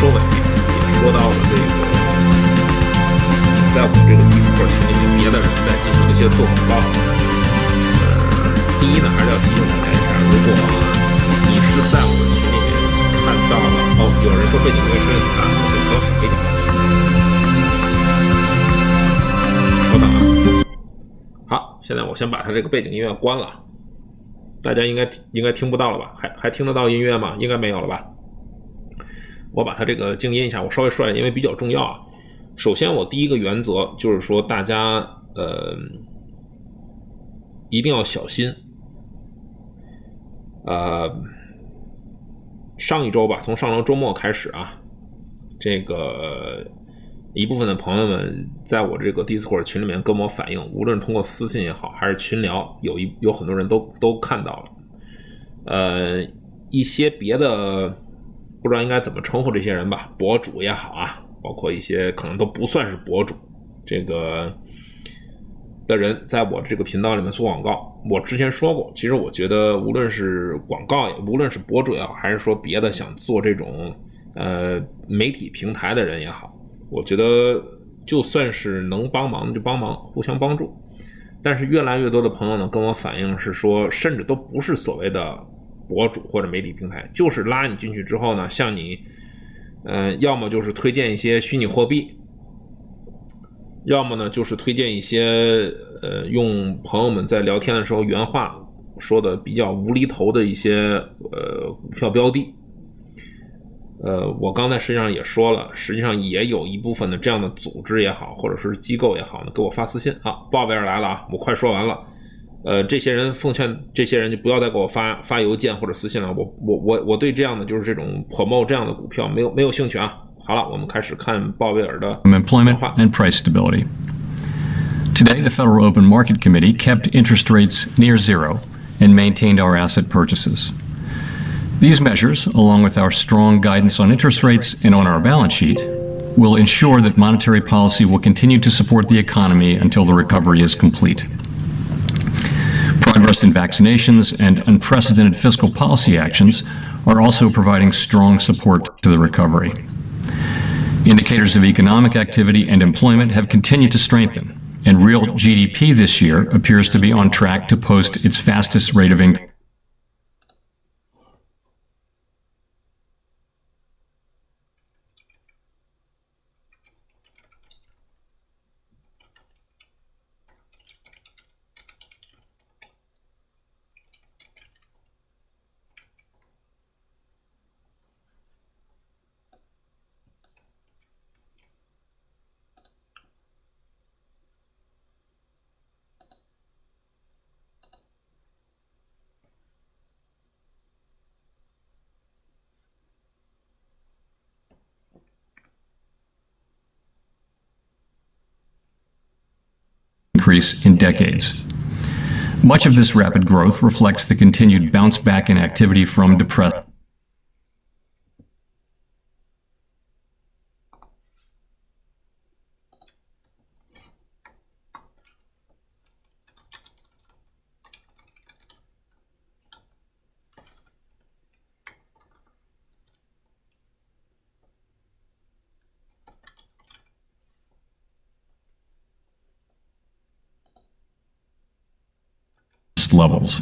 收尾，也说到了这个在我们这个 Discord 群里面别的人在进行一些做广告。第一呢，还是要提醒大家一下，如果你是在我们群里面看到了有人说背景音乐声音很大，我就调小一点。稍等啊。好，现在我先把它这个背景音乐关了，大家应该听不到了吧？还听得到音乐吗？应该没有了吧？我把它这个静音一下，我稍微说一下，因为比较重要啊。首先，我第一个原则就是说，大家一定要小心。上一周吧，从上周周末开始啊，这个一部分的朋友们在我这个 Discord 群里面跟我反映，无论通过私信也好，还是群聊，有很多人都看到了。一些别的不知道应该怎么称呼这些人吧，博主也好啊，包括一些可能都不算是博主，这个的人在我这个频道里面做广告。我之前说过，其实我觉得无论是广告，无论是博主也好，还是说别的想做这种媒体平台的人也好，我觉得就算是能帮忙就帮忙，互相帮助。但是越来越多的朋友呢跟我反映是说，甚至都不是所谓的博主或者媒体平台，就是拉你进去之后呢，向你要么就是推荐一些虚拟货币，要么呢就是推荐一些用朋友们在聊天的时候原话说的比较无厘头的一些股票标的。我刚才实际上也说了，实际上也有一部分的这样的组织也好，或者是机构也好呢，给我发私信啊，鲍威尔来了啊，我快说完了。这些人奉劝这些人就不要再给我发邮件或者私信了，我对这样的就是这种 promote 这样的股票没有兴趣啊。好了，我们开始看鲍威尔的 employment and price stability. Today, the Federal Open Market Committee kept interest rates near zero and maintained our asset purchases. These measures, along with our strong guidance on interest rates and on our balance sheet, will ensure that monetary policy will continue to support the economy until the recovery is complete. Progress in vaccinations and unprecedented fiscal policy actions are also providing strong support to the recovery. Indicators of economic activity and employment have continued to strengthen, and real GDP this year appears to be on track to post its fastest rate of increase. In decades. Much of this rapid growth reflects the continued bounce back in activity from depressed levels.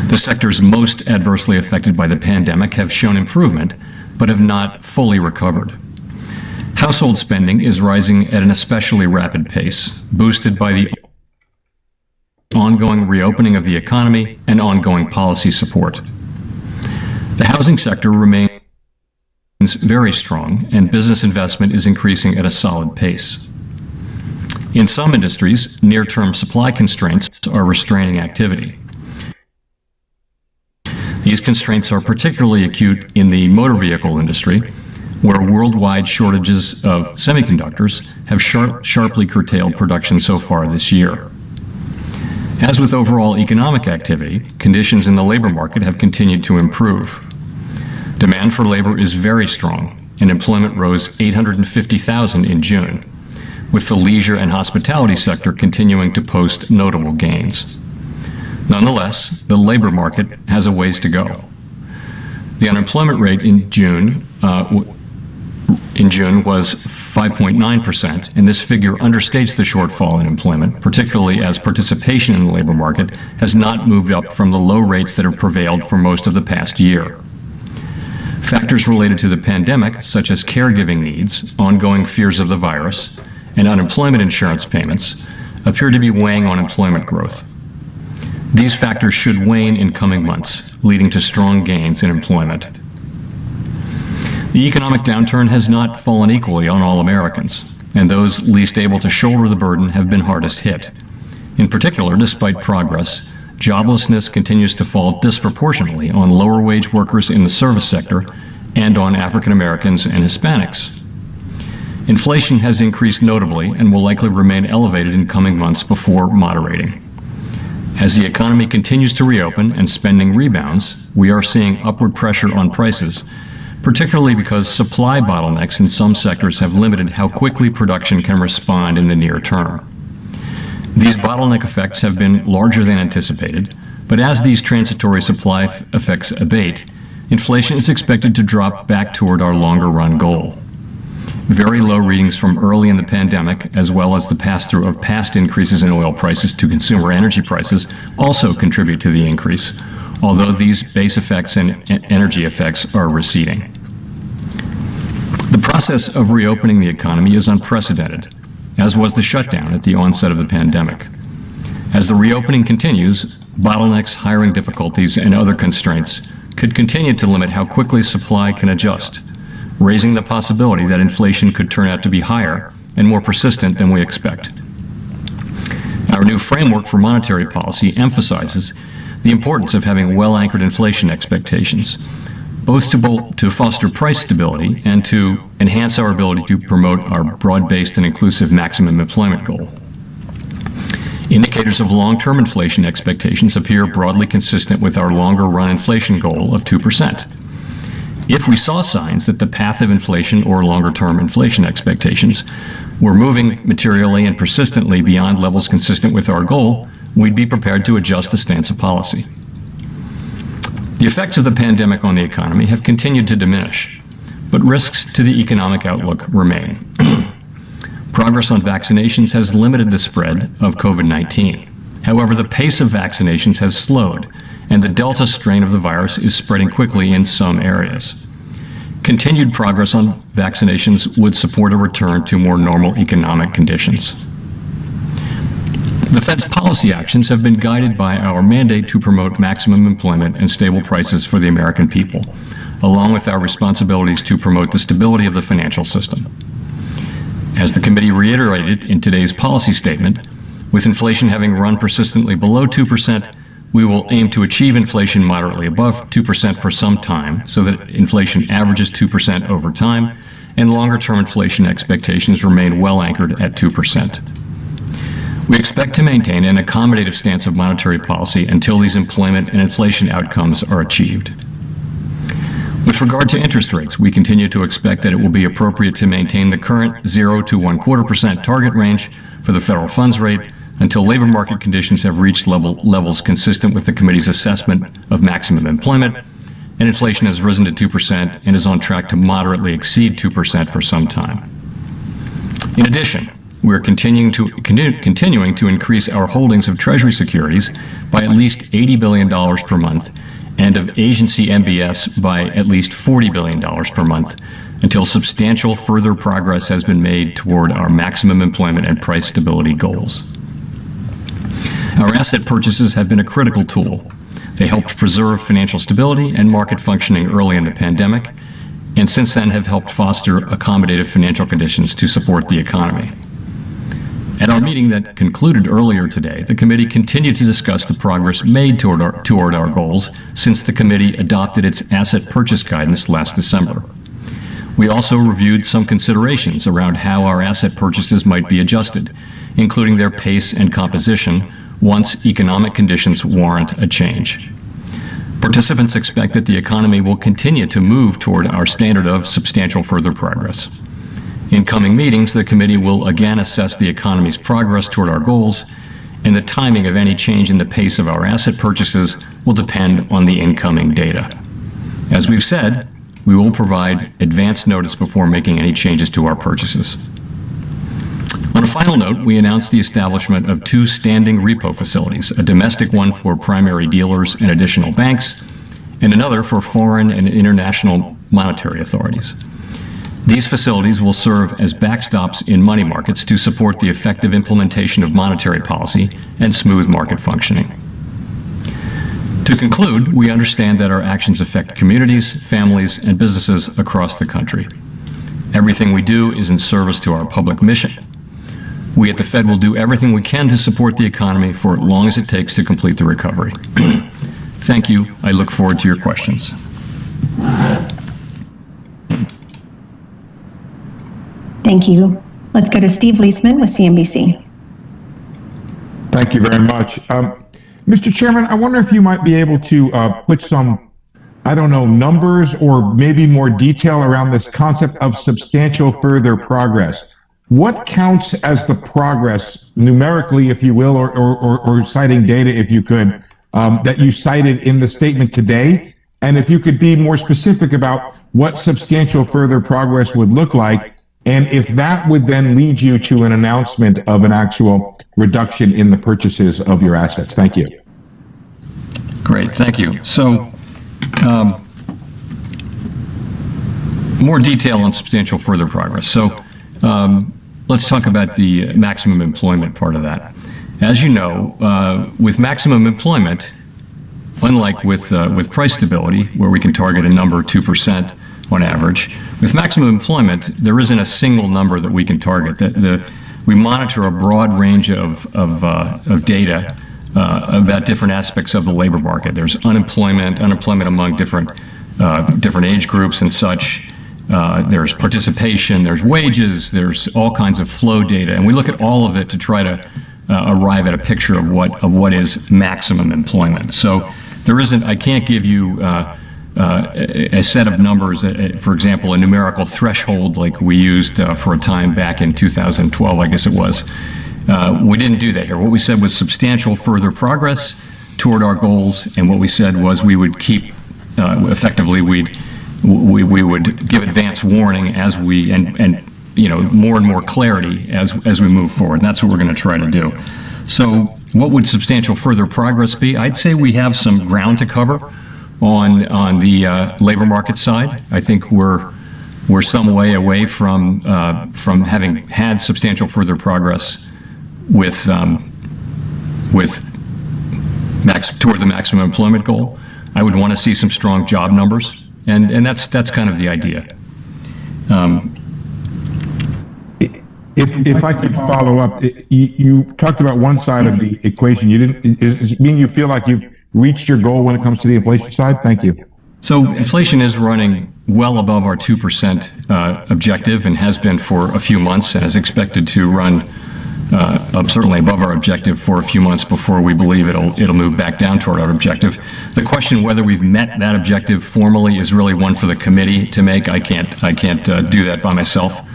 The sectors most adversely affected by the pandemic have shown improvement, but have not fully recovered. Household spending is rising at an especially rapid pace, boosted by the ongoing reopening of the economy and ongoing policy support. The housing sector remains very strong, and business investment is increasing at a solid pace. In some industries, near-term supply constraints are restraining activity. These constraints are particularly acute in the motor vehicle industry, where worldwide shortages of semiconductors have sharply curtailed production so far this year. As with overall economic activity, conditions in the labor market have continued to improve. Demand for labor is very strong, and employment rose 850,000 in June, with the leisure and hospitality sector continuing to post notable gains. Nonetheless, the labor market has a ways to go. The unemployment rate in June in June was 5.9%, and this figure understates the shortfall in employment, particularly as participation in the labor market has not moved up from the low rates that have prevailed for most of the past year. Factors related to the pandemic, such as caregiving needs, ongoing fears of the virus, and unemployment insurance payments, appear to be weighing on employment growth. These factors should wane in coming months, leading to strong gains in employment. The economic downturn has not fallen equally on all Americans, and those least able to shoulder the burden have been hardest hit. In particular, despite progress, joblessness continues to fall disproportionately on lower-wage workers in the service sector and on African Americans and Hispanics. Inflation has increased notably and will likely remain elevated in coming months before moderating. As the economy continues to reopen and spending rebounds, we are seeing upward pressure on prices, particularly because supply bottlenecks in some sectors have limited how quickly production can respond in the near term. These bottleneck effects have been larger than anticipated, but as these transitory supply effects abate, inflation is expected to drop back toward our longer-run goal. Very low readings from early in the pandemic, as well as the pass-through of past increases in oil prices to consumer energy prices, also contribute to the increase, although these base effects and energy effects are receding. The process of reopening the economy is unprecedented, as was the shutdown at the onset of the pandemic. As the reopening continues, bottlenecks, hiring difficulties, and other constraints could continue to limit how quickly supply can adjust, raising the possibility that inflation could turn out to be higher and more persistent than we expect. Our new framework for monetary policy emphasizes the importance of having well-anchored inflation expectations, both to foster price stability and to enhance our ability to promote our broad-based and inclusive maximum employment goal. Indicators of long-term inflation expectations appear broadly consistent with our longer-run inflation goal of 2%. If we saw signs that the path of inflation or longer-term inflation expectations were moving materially and persistently beyond levels consistent with our goal, we'd be prepared to adjust the stance of policy. The effects of the pandemic on the economy have continued to diminish, but risks to the economic outlook remain. Progress on vaccinations has limited the spread of COVID-19. However, the pace of vaccinations has slowed, and the Delta strain of the virus is spreading quickly in some areas. Continued progress on vaccinations would support a return to more normal economic conditions. The Fed's policy actions have been guided by our mandate to promote maximum employment and stable prices for the American people, along with our responsibilities to promote the stability of the financial system. As the committee reiterated in today's policy statement, with inflation having run persistently below 2%, we will aim to achieve inflation moderately above 2% for some time so that inflation averages 2% over time and longer-term inflation expectations remain well anchored at 2%. We expect to maintain an accommodative stance of monetary policy until these employment and inflation outcomes are achieved. With regard to interest rates, we continue to expect that it will be appropriate to maintain the current 0 to 1/4% target range for the federal funds rate until labor market conditions have reached levels consistent with the committee's assessment of maximum employment, and inflation has risen to 2% and is on track to moderately exceed 2% for some time. In addition, we are continuing to increase our holdings of Treasury securities by at least $80 billion per month and of agency MBS by at least $40 billion per month until substantial further progress has been made toward our maximum employment and price stability goals. Our asset purchases have been a critical tool. They helped preserve financial stability and market functioning early in the pandemic, and since then have helped foster accommodative financial conditions to support the economy. At our meeting that concluded earlier today, the committee continued to discuss the progress made toward our goals since the committee adopted its asset purchase guidance last December. We also reviewed some considerations around how our asset purchases might be adjusted, including their pace and composition once economic conditions warrant a change. Participants expect that the economy will continue to move toward our standard of substantial further progress. In coming meetings, the committee will again assess the economy's progress toward our goals, and the timing of any change in the pace of our asset purchases will depend on the incoming data. As we've said, we will provide advance notice before making any changes to our purchases. On a final note, we announced the establishment of 2 standing repo facilities, a domestic one for primary dealers and additional banks, and another for foreign and international monetary authorities. These facilities will serve as backstops in money markets to support the effective implementation of monetary policy and smooth market functioning. To conclude, we understand that our actions affect communities, families, and businesses across the country. Everything we do is in service to our public mission. We at the Fed will do everything we can to support the economy for as long as it takes to complete the recovery. Thank you. I look forward to your questions. Thank you. Let's go to Steve Leisman with CNBC. Thank you very much. Mr. Chairman, I wonder if you might be able to put some, I don't know, numbers or maybe more detail around this concept of substantial further progress. What counts as the progress numerically, if you will, or citing data, if you could, that you cited in the statement today? And if you could be more specific about what substantial further progress would look like, and if that would then lead you to an announcement of an actual reduction in the purchases of your assets. Thank you. Great, thank you. So, more detail on substantial further progress. So, let's talk about the maximum employment part of that. As you know, with maximum employment, unlike with price stability, where we can target a number 2% on average, with maximum employment, there isn't a single number that we can target. We monitor a broad range of data about different aspects of the labor market. There's unemployment among different age groups and such. There's participation, there's wages, there's all kinds of flow data, and we look at all of it to try to arrive at a picture of what is maximum employment. So there isn't, I can't give you a set of numbers, for example, a numerical threshold like we used for a time back in 2012, I guess it was. We didn't do that here. What we said was substantial further progress toward our goals, and what we said was we would keep, effectively, we would give advance warning as we, and more and more clarity as we move forward. And that's what we're going to try to do. So what would substantial further progress be? I'd say we have some ground to cover on the labor market side. I think we're some way away from having had substantial further progress with toward the maximum employment goal. I would want to see some strong job numbers, and that's kind of the idea. If I could follow up, you talked about one side of the equation. Does it mean you feel like you've reached your goal when it comes to the inflation side? Thank you. So inflation is running well above our 2% objective and has been for a few months, and is expected to run certainly above our objective for a few months before we believe it'll move back down toward our objective. The question whether we've met that objective formally is really one for the committee to make. I can't do that by myself.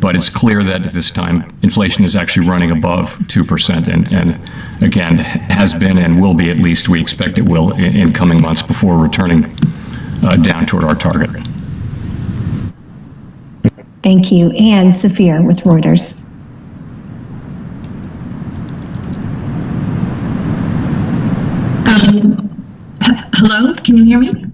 But it's clear that at this time, inflation is actually running above 2%, and again, has been and will be, at least we expect it will, in coming months before returning down toward our target. Thank you. And Saphir with Reuters. Hello, can you hear me?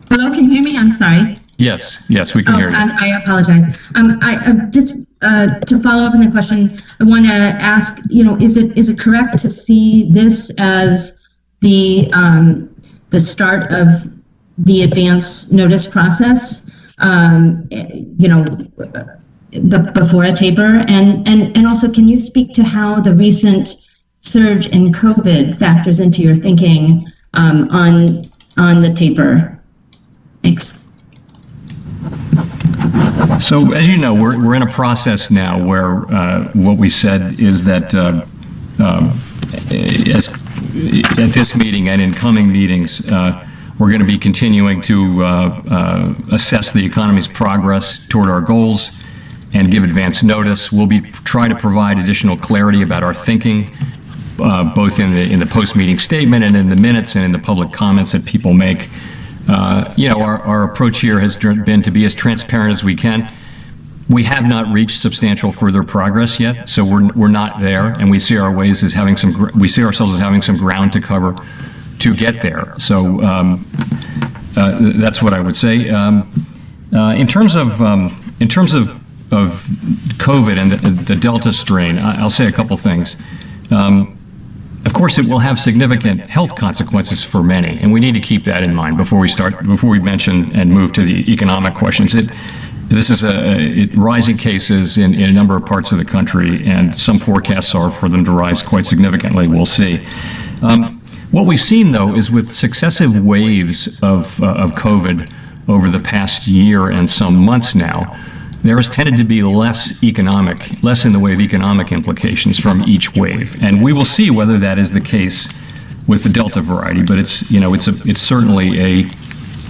Hello, can you hear me? I'm sorry. Yes, we can hear you. I apologize. I just to follow up on the question, I want to ask, is it correct to see this as the start of the advance notice process, before a taper, and also, can you speak to how the recent surge in COVID factors into your thinking on the taper? Thanks. So, as you know, we're in a process now where what we said is that at this meeting and in coming meetings, we're going to be continuing to assess the economy's progress toward our goals and give advance notice. We'll be trying to provide additional clarity about our thinking, both in the post-meeting statement and in the minutes and in the public comments that people make. Our approach here has been to be as transparent as we can. We have not reached substantial further progress yet, so we're not there, and we see ourselves as having some ground to cover to get there. So that's what I would say. In terms of COVID and the Delta strain, I'll say a couple things. Of course, it will have significant health consequences for many, and we need to keep that in mind before we mention and move to the economic questions. This is rising cases in a number of parts of the country, and some forecasts are for them to rise quite significantly. We'll see. What we've seen, though, is with successive waves of COVID over the past year and some months now, there has tended to be less in the way of economic implications from each wave, and we will see whether that is the case with the Delta variety. But it's certainly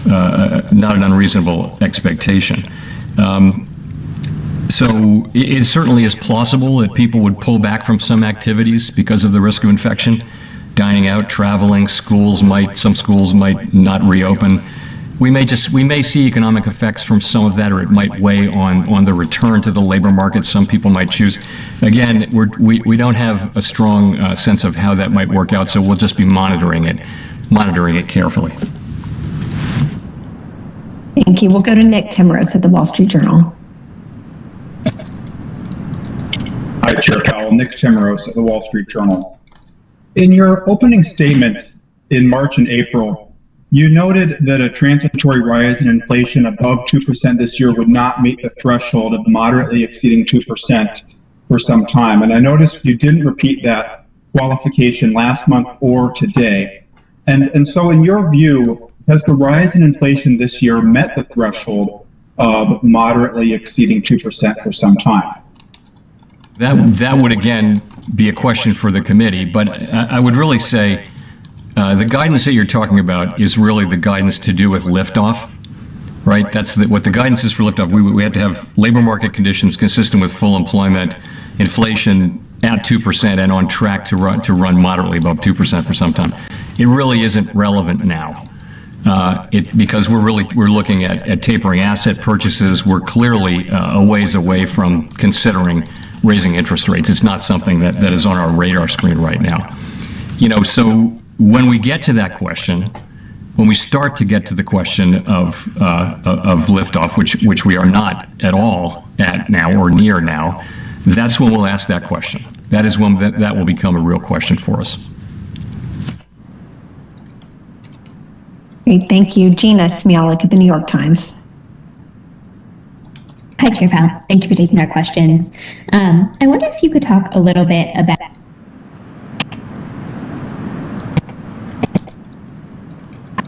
not an unreasonable expectation. So it certainly is plausible that people would pull back from some activities because of the risk of infection, dining out, traveling. Some schools might not reopen. We may see economic effects from some of that, or it might weigh on the return to the labor market. Some people might choose. Again, we don't have a strong sense of how that might work out, so we'll just be monitoring it carefully. Thank you. We'll go to Nick Timrose at the Wall Street Journal. Hi, Chair Powell. Nick Timrose at the Wall Street Journal. In your opening statements in March and April, you noted that a transitory rise in inflation above 2% this year would not meet the threshold of moderately exceeding 2% for some time. And I noticed you didn't repeat that qualification last month or today. And so in your view, has the rise in inflation this year met the threshold of moderately exceeding 2% for some time? That would again be a question for the committee, but I would really say the guidance that you're talking about is really the guidance to do with liftoff, right? That's what the guidance is for liftoff. We have to have labor market conditions consistent with full employment, inflation at 2% and on track to run moderately above 2% for some time. It really isn't relevant now. Because we're looking at tapering asset purchases. We're clearly a ways away from considering raising interest rates. It's not something that is on our radar screen right now. So when we get to that question, when we start to get to the question of liftoff, which we are not at all at now or near now, that's when we'll ask that question. That is when that will become a real question for us. Great, thank you. Gina Smialek at the New York Times. Hi, Chair Powell. Thank you for taking our questions. I wonder if you could talk a little bit about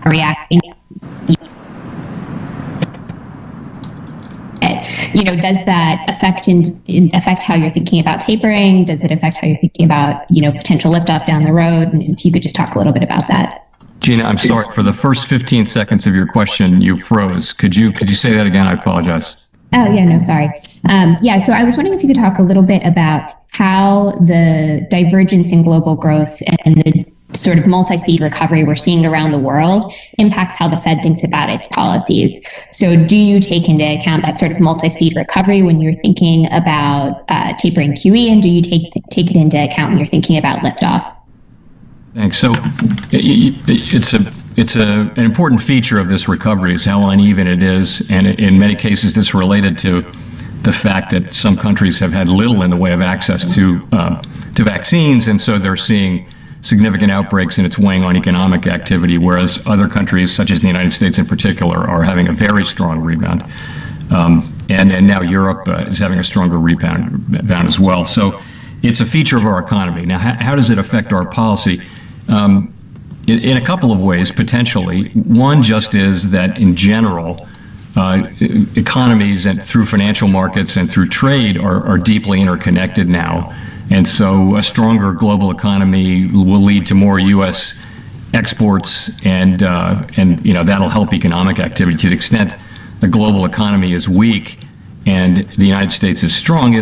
reacting. Does that affect how you're thinking about tapering? Does it affect how you're thinking about, potential liftoff down the road? And if you could just talk a little bit about that. Gina, I'm sorry, for the first 15 seconds of your question, you froze. Could you say that again? I apologize. Oh, yeah, no, sorry. So I was wondering if you could talk a little bit about how the divergence in global growth and the sort of multi-speed recovery we're seeing around the world impacts how the Fed thinks about its policies. So do you take into account that sort of multi-speed recovery when you're thinking about tapering QE, and do you take it into account when you're thinking about liftoff? Thanks. So it's an important feature of this recovery is how uneven it is, and in many cases this related to the fact that some countries have had little in the way of access to vaccines, and so they're seeing significant outbreaks and it's weighing on economic activity, whereas other countries, such as the United States in particular, are having a very strong rebound. And now Europe is having a stronger rebound as well. So it's a feature of our economy. Now, how does it affect our policy? In a couple of ways, potentially. One just is that in general, economies and through financial markets and through trade are deeply interconnected now. And so a stronger global economy will lead to more U.S. exports, and that'll help economic activity. To the extent the global economy is weak and the United States is strong,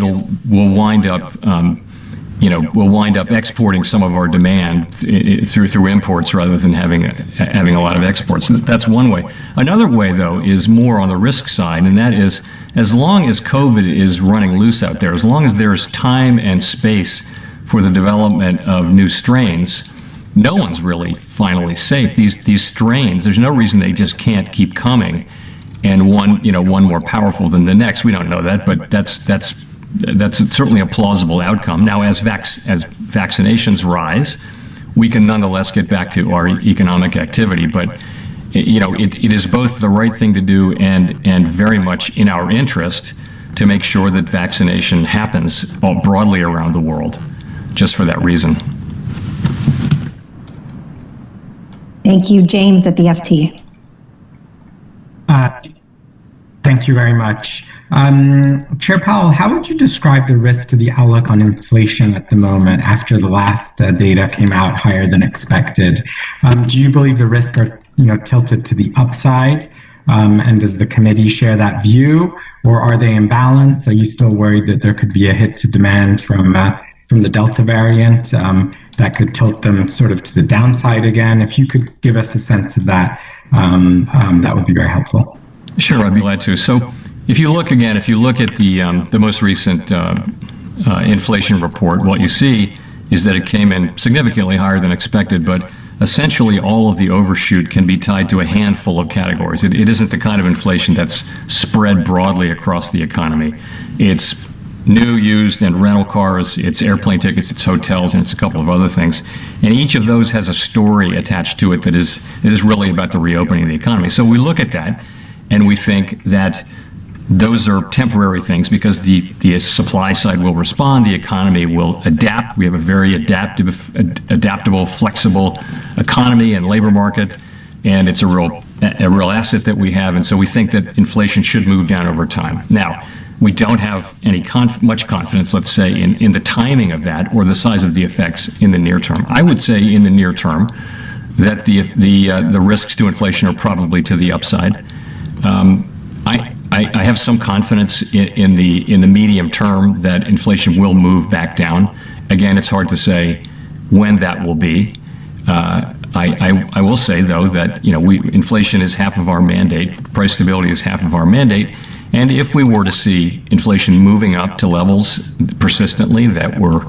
will wind up we'll wind up exporting some of our demand through imports rather than having a lot of exports. That's one way. Another way, though, is more on the risk side, and that is, as long as COVID is running loose out there, as long as there's time and space for the development of new strains, no one's really finally safe. These strains, there's no reason they just can't keep coming, and one more powerful than the next. We don't know that, but that's certainly a plausible outcome. Now, as vaccinations rise, we can nonetheless get back to our economic activity. But it is both the right thing to do and very much in our interest to make sure that vaccination happens broadly around the world, just for that reason. Thank you, James at the FT. Thank you very much. Chair Powell, how would you describe the risk to the outlook on inflation at the moment after the last data came out higher than expected? Do you believe the risks are tilted to the upside? And does the committee share that view, or are they in balance? Are you still worried that there could be a hit to demand from the Delta variant that could tilt them sort of to the downside again? If you could give us a sense of that, that would be very helpful. Sure, I'd be glad to. So if you look at the most recent inflation report, what you see is that it came in significantly higher than expected, but essentially all of the overshoot can be tied to a handful of categories. It isn't the kind of inflation that's spread broadly across the economy. It's new, used, and rental cars, it's airplane tickets, it's hotels, and it's a couple of other things. And each of those has a story attached to it that is really about the reopening of the economy. So we look at that and we think that those are temporary things because the supply side will respond, the economy will adapt. We have a very adaptable, flexible economy and labor market, and it's a real asset that we have. And so we think that inflation should move down over time. Now, we don't have much confidence, let's say, in the timing of that or the size of the effects in the near term. I would say in the near term that the risks to inflation are probably to the upside. I have some confidence in the medium term that inflation will move back down. Again, it's hard to say when that will be. I will say, though, that inflation is half of our mandate, price stability is half of our mandate, and if we were to see inflation moving up to levels persistently that were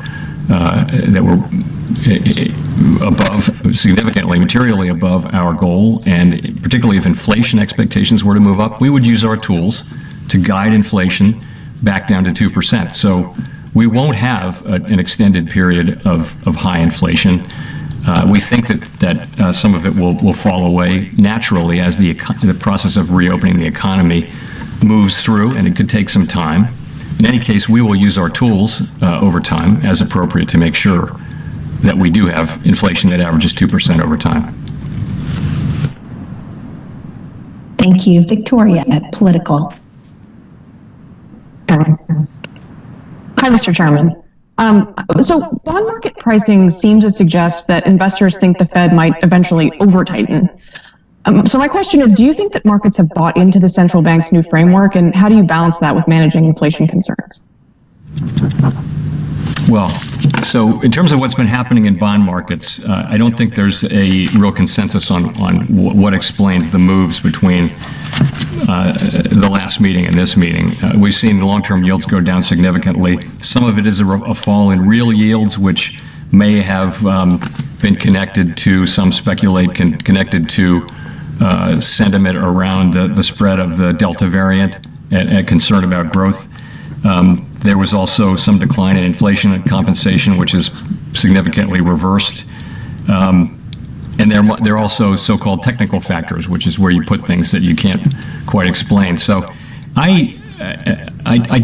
above, significantly, materially above our goal, and particularly if inflation expectations were to move up, we would use our tools to guide inflation back down to 2%. So we won't have an extended period of high inflation. We think that some of it will fall away naturally as the process of reopening the economy moves through, and it could take some time. In any case, we will use our tools over time as appropriate to make sure that we do have inflation that averages 2% over time. Thank you. Victoria at Political. Hi, Mr. Chairman. So bond market pricing seems to suggest that investors think the Fed might eventually over-tighten. So my question is, do you think that markets have bought into the central bank's new framework, and how do you balance that with managing inflation concerns? Well, so in terms of what's been happening in bond markets, I don't think there's a real consensus on what explains the moves between the last meeting and this meeting. We've seen the long-term yields go down significantly. Some of it is a fall in real yields, which may have been connected to, some speculate, connected to sentiment around the spread of the Delta variant and concern about growth. There was also some decline in inflation and compensation, which is significantly reversed. And there are also so-called technical factors, which is where you put things that you can't quite explain. So I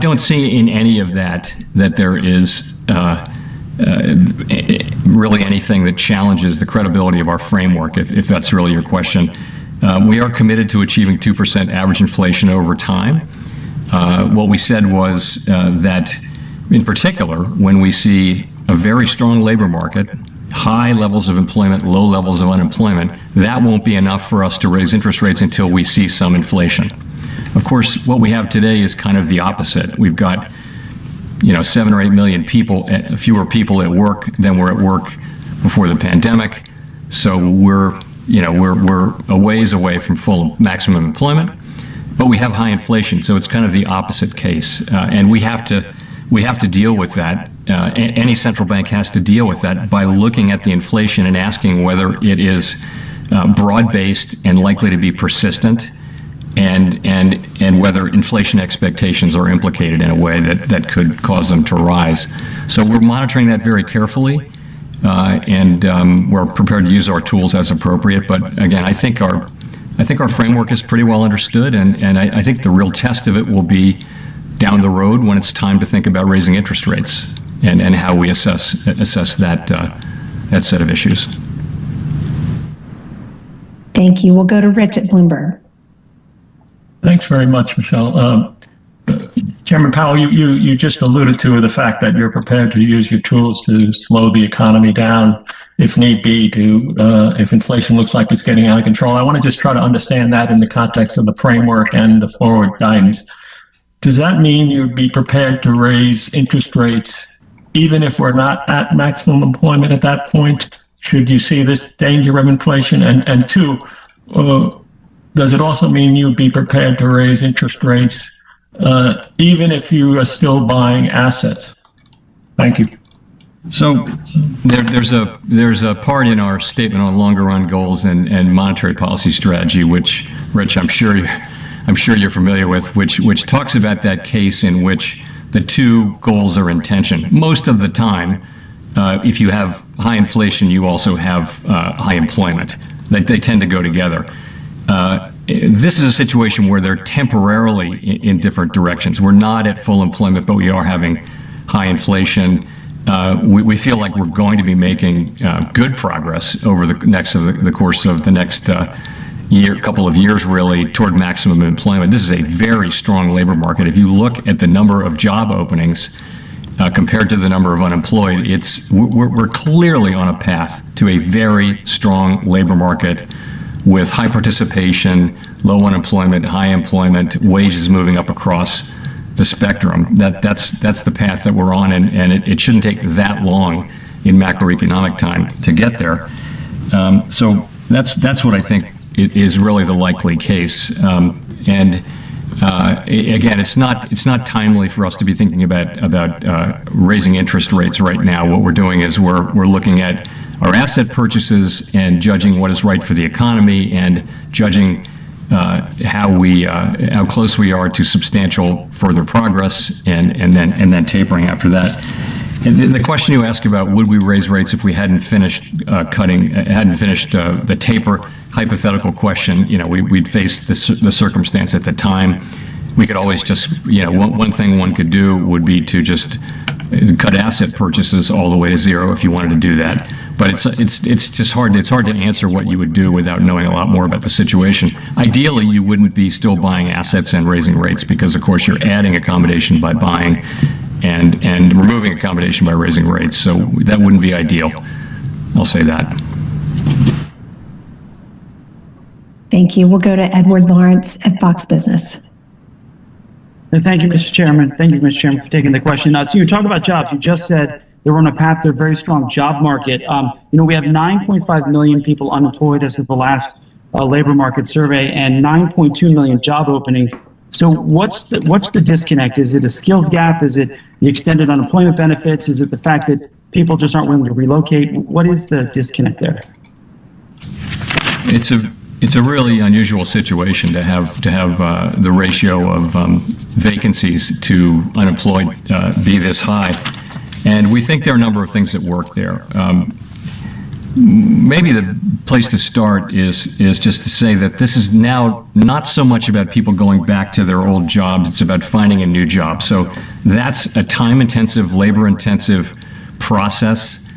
don't see in any of that there is really anything that challenges the credibility of our framework, if that's really your question. We are committed to achieving 2% average inflation over time. What we said was that, in particular, when we see a very strong labor market, high levels of employment, low levels of unemployment, that won't be enough for us to raise interest rates until we see some inflation. Of course, what we have today is kind of the opposite. We've got 7 or 8 million people, fewer people at work than were at work before the pandemic. So we're a ways away from full maximum employment, but we have high inflation. So it's kind of the opposite case, and we have to deal with that. Any central bank has to deal with that by looking at the inflation and asking whether it is broad-based and likely to be persistent, and whether inflation expectations are implicated in a way that could cause them to rise. So we're monitoring that very carefully, and we're prepared to use our tools as appropriate. But again, I think our framework is pretty well understood, and I think the real test of it will be down the road when it's time to think about raising interest rates and how we assess that set of issues. Thank you. We'll go to Rich at Bloomberg. Thanks very much, Michelle. Chairman Powell, you just alluded to the fact that you're prepared to use your tools to slow the economy down if need be, if inflation looks like it's getting out of control. I want to just try to understand that in the context of the framework and the forward guidance. Does that mean you'd be prepared to raise interest rates even if we're not at maximum employment at that point? Should you see this danger of inflation? And two, does it also mean you'd be prepared to raise interest rates even if you are still buying assets? Thank you. So there's a part in our statement on longer run goals and monetary policy strategy, which, Rich, I'm sure you're familiar with, which talks about that case in which the two goals are in tension. Most of the time, if you have high inflation, you also have high employment. They tend to go together. This is a situation where they're temporarily in different directions. We're not at full employment, but we are having high inflation. We feel like we're going to be making good progress over the course of the next couple of years, really, toward maximum employment. This is a very strong labor market. If you look at the number of job openings compared to the number of unemployed, we're clearly on a path to a very strong labor market with high participation, low unemployment, high employment, wages moving up across the spectrum. That's the path that we're on, and it shouldn't take that long in macroeconomic time to get there. So that's what I think is really the likely case. Again, it's not timely for us to be thinking about raising interest rates right now. What we're doing is we're looking at our asset purchases and judging what is right for the economy and judging how close we are to substantial further progress and then tapering after that. And the question you ask about would we raise rates if we hadn't finished the taper, hypothetical question, we'd face the circumstance at the time. We could always just, one thing one could do would be to just cut asset purchases all the way to zero if you wanted to do that. But it's just hard. It's hard to answer what you would do without knowing a lot more about the situation. Ideally, you wouldn't be still buying assets and raising rates because, of course, you're adding accommodation by buying and removing accommodation by raising rates. So that wouldn't be ideal. I'll say that. Thank you. We'll go to Edward Lawrence at Fox Business. Thank you, Mr. Chairman. Thank you, Mr. Chairman, for taking the question. So you talk about jobs. You just said that we're on a path to a very strong job market. We have 9.5 million people unemployed as of the last labor market survey and 9.2 million job openings. So what's the disconnect? Is it a skills gap? Is it the extended unemployment benefits? Is it the fact that people just aren't willing to relocate? What is the disconnect there? It's a really unusual situation to have the ratio of vacancies to unemployed be this high, and we think there are a number of things that work there. Maybe the place to start is just to say that this is now not so much about people going back to their old jobs, it's about finding a new job. So that's a time-intensive, labor-intensive process,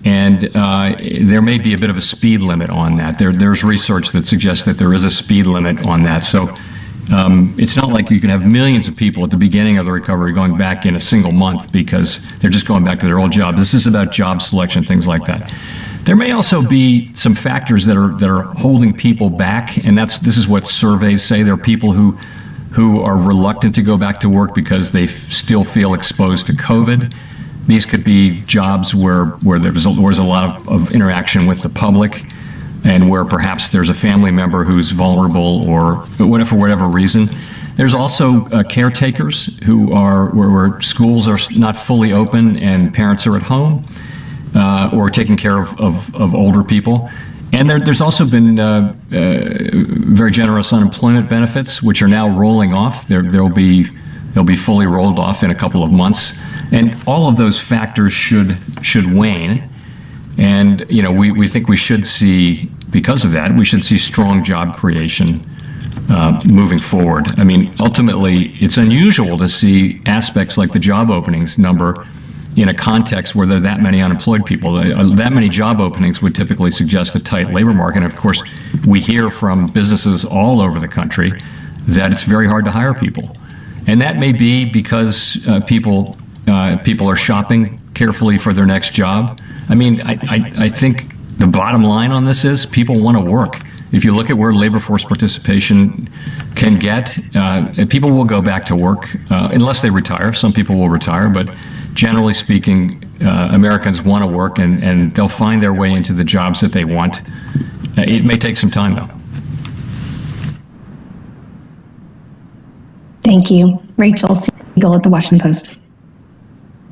and there may be a bit of a speed limit on that. There's research that suggests that there is a speed limit on that. So it's not like you can have millions of people at the beginning of the recovery going back in a single month because they're just going back to their old job. This is about job selection, things like that. There may also be some factors that are holding people back, and this is what surveys say. There are people who who are reluctant to go back to work because they still feel exposed to COVID. These could be jobs where there was a lot of interaction with the public, and where perhaps there's a family member who's vulnerable or for whatever reason. There's also caretakers who are where schools are not fully open and parents are at home or taking care of older people. And there's also been very generous unemployment benefits, which are now rolling off. They'll be fully rolled off in a couple of months, and all of those factors should wane. And we think we should see, because of that, we should see strong job creation moving forward. I mean, ultimately, it's unusual to see aspects like the job openings number in a context where there are that many unemployed people. That many job openings would typically suggest a tight labor market. And of course, we hear from businesses all over the country that it's very hard to hire people. And that may be because people are shopping carefully for their next job. I mean, I think the bottom line on this is people want to work. If you look at where labor force participation can get, people will go back to work unless they retire. Some people will retire, but generally speaking, Americans want to work, and they'll find their way into the jobs that they want. It may take some time, though. Thank you. Rachel Siegel at the Washington Post.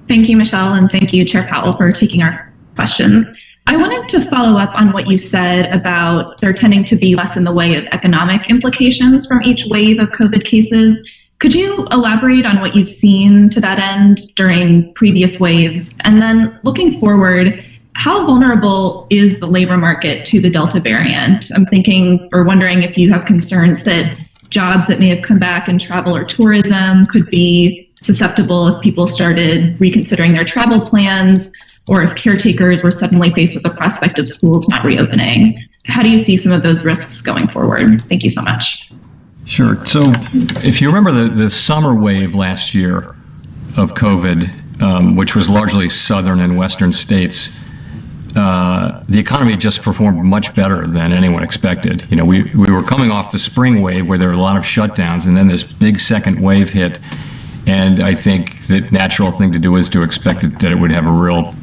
Thank you, Michelle, and thank you, Chair Powell, for taking our questions. I wanted to follow up on what you said about there tending to be less in the way of economic implications from each wave of COVID cases. Could you elaborate on what you've seen to that end during previous waves? And then looking forward, how vulnerable is the labor market to the Delta variant? I'm thinking or wondering if you have concerns that jobs that may have come back in travel or tourism could be susceptible if people started reconsidering their travel plans, or if caretakers were suddenly faced with the prospect of schools not reopening. How do you see some of those risks going forward? Thank you so much. Sure. So if you remember the summer wave last year of COVID, which was largely southern and western states, the economy just performed much better than anyone expected. We were coming off the spring wave where there were a lot of shutdowns, and then this big second wave hit. And I think the natural thing to do is to expect that it would have a real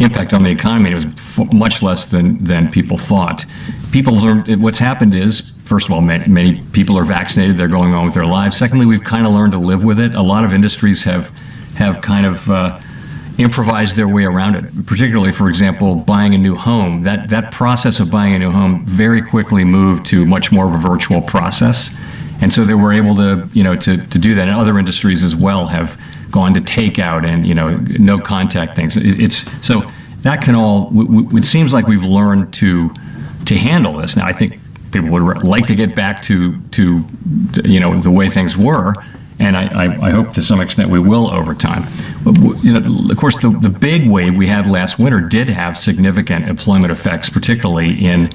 impact on the economy. It was much less than people thought. What's happened is, first of all, many people are vaccinated, they're going on with their lives. Secondly, we've kind of learned to live with it. A lot of industries have kind of improvised their way around it, particularly, for example, buying a new home. That process of buying a new home very quickly moved to much more of a virtual process. And so they were able to do that. And other industries as well have gone to takeout and, no contact things. So that can all, it seems like we've learned to handle this. Now, I think people would like to get back to the way things were. And I hope to some extent we will over time. Of course, the big wave we had last winter did have significant employment effects, particularly in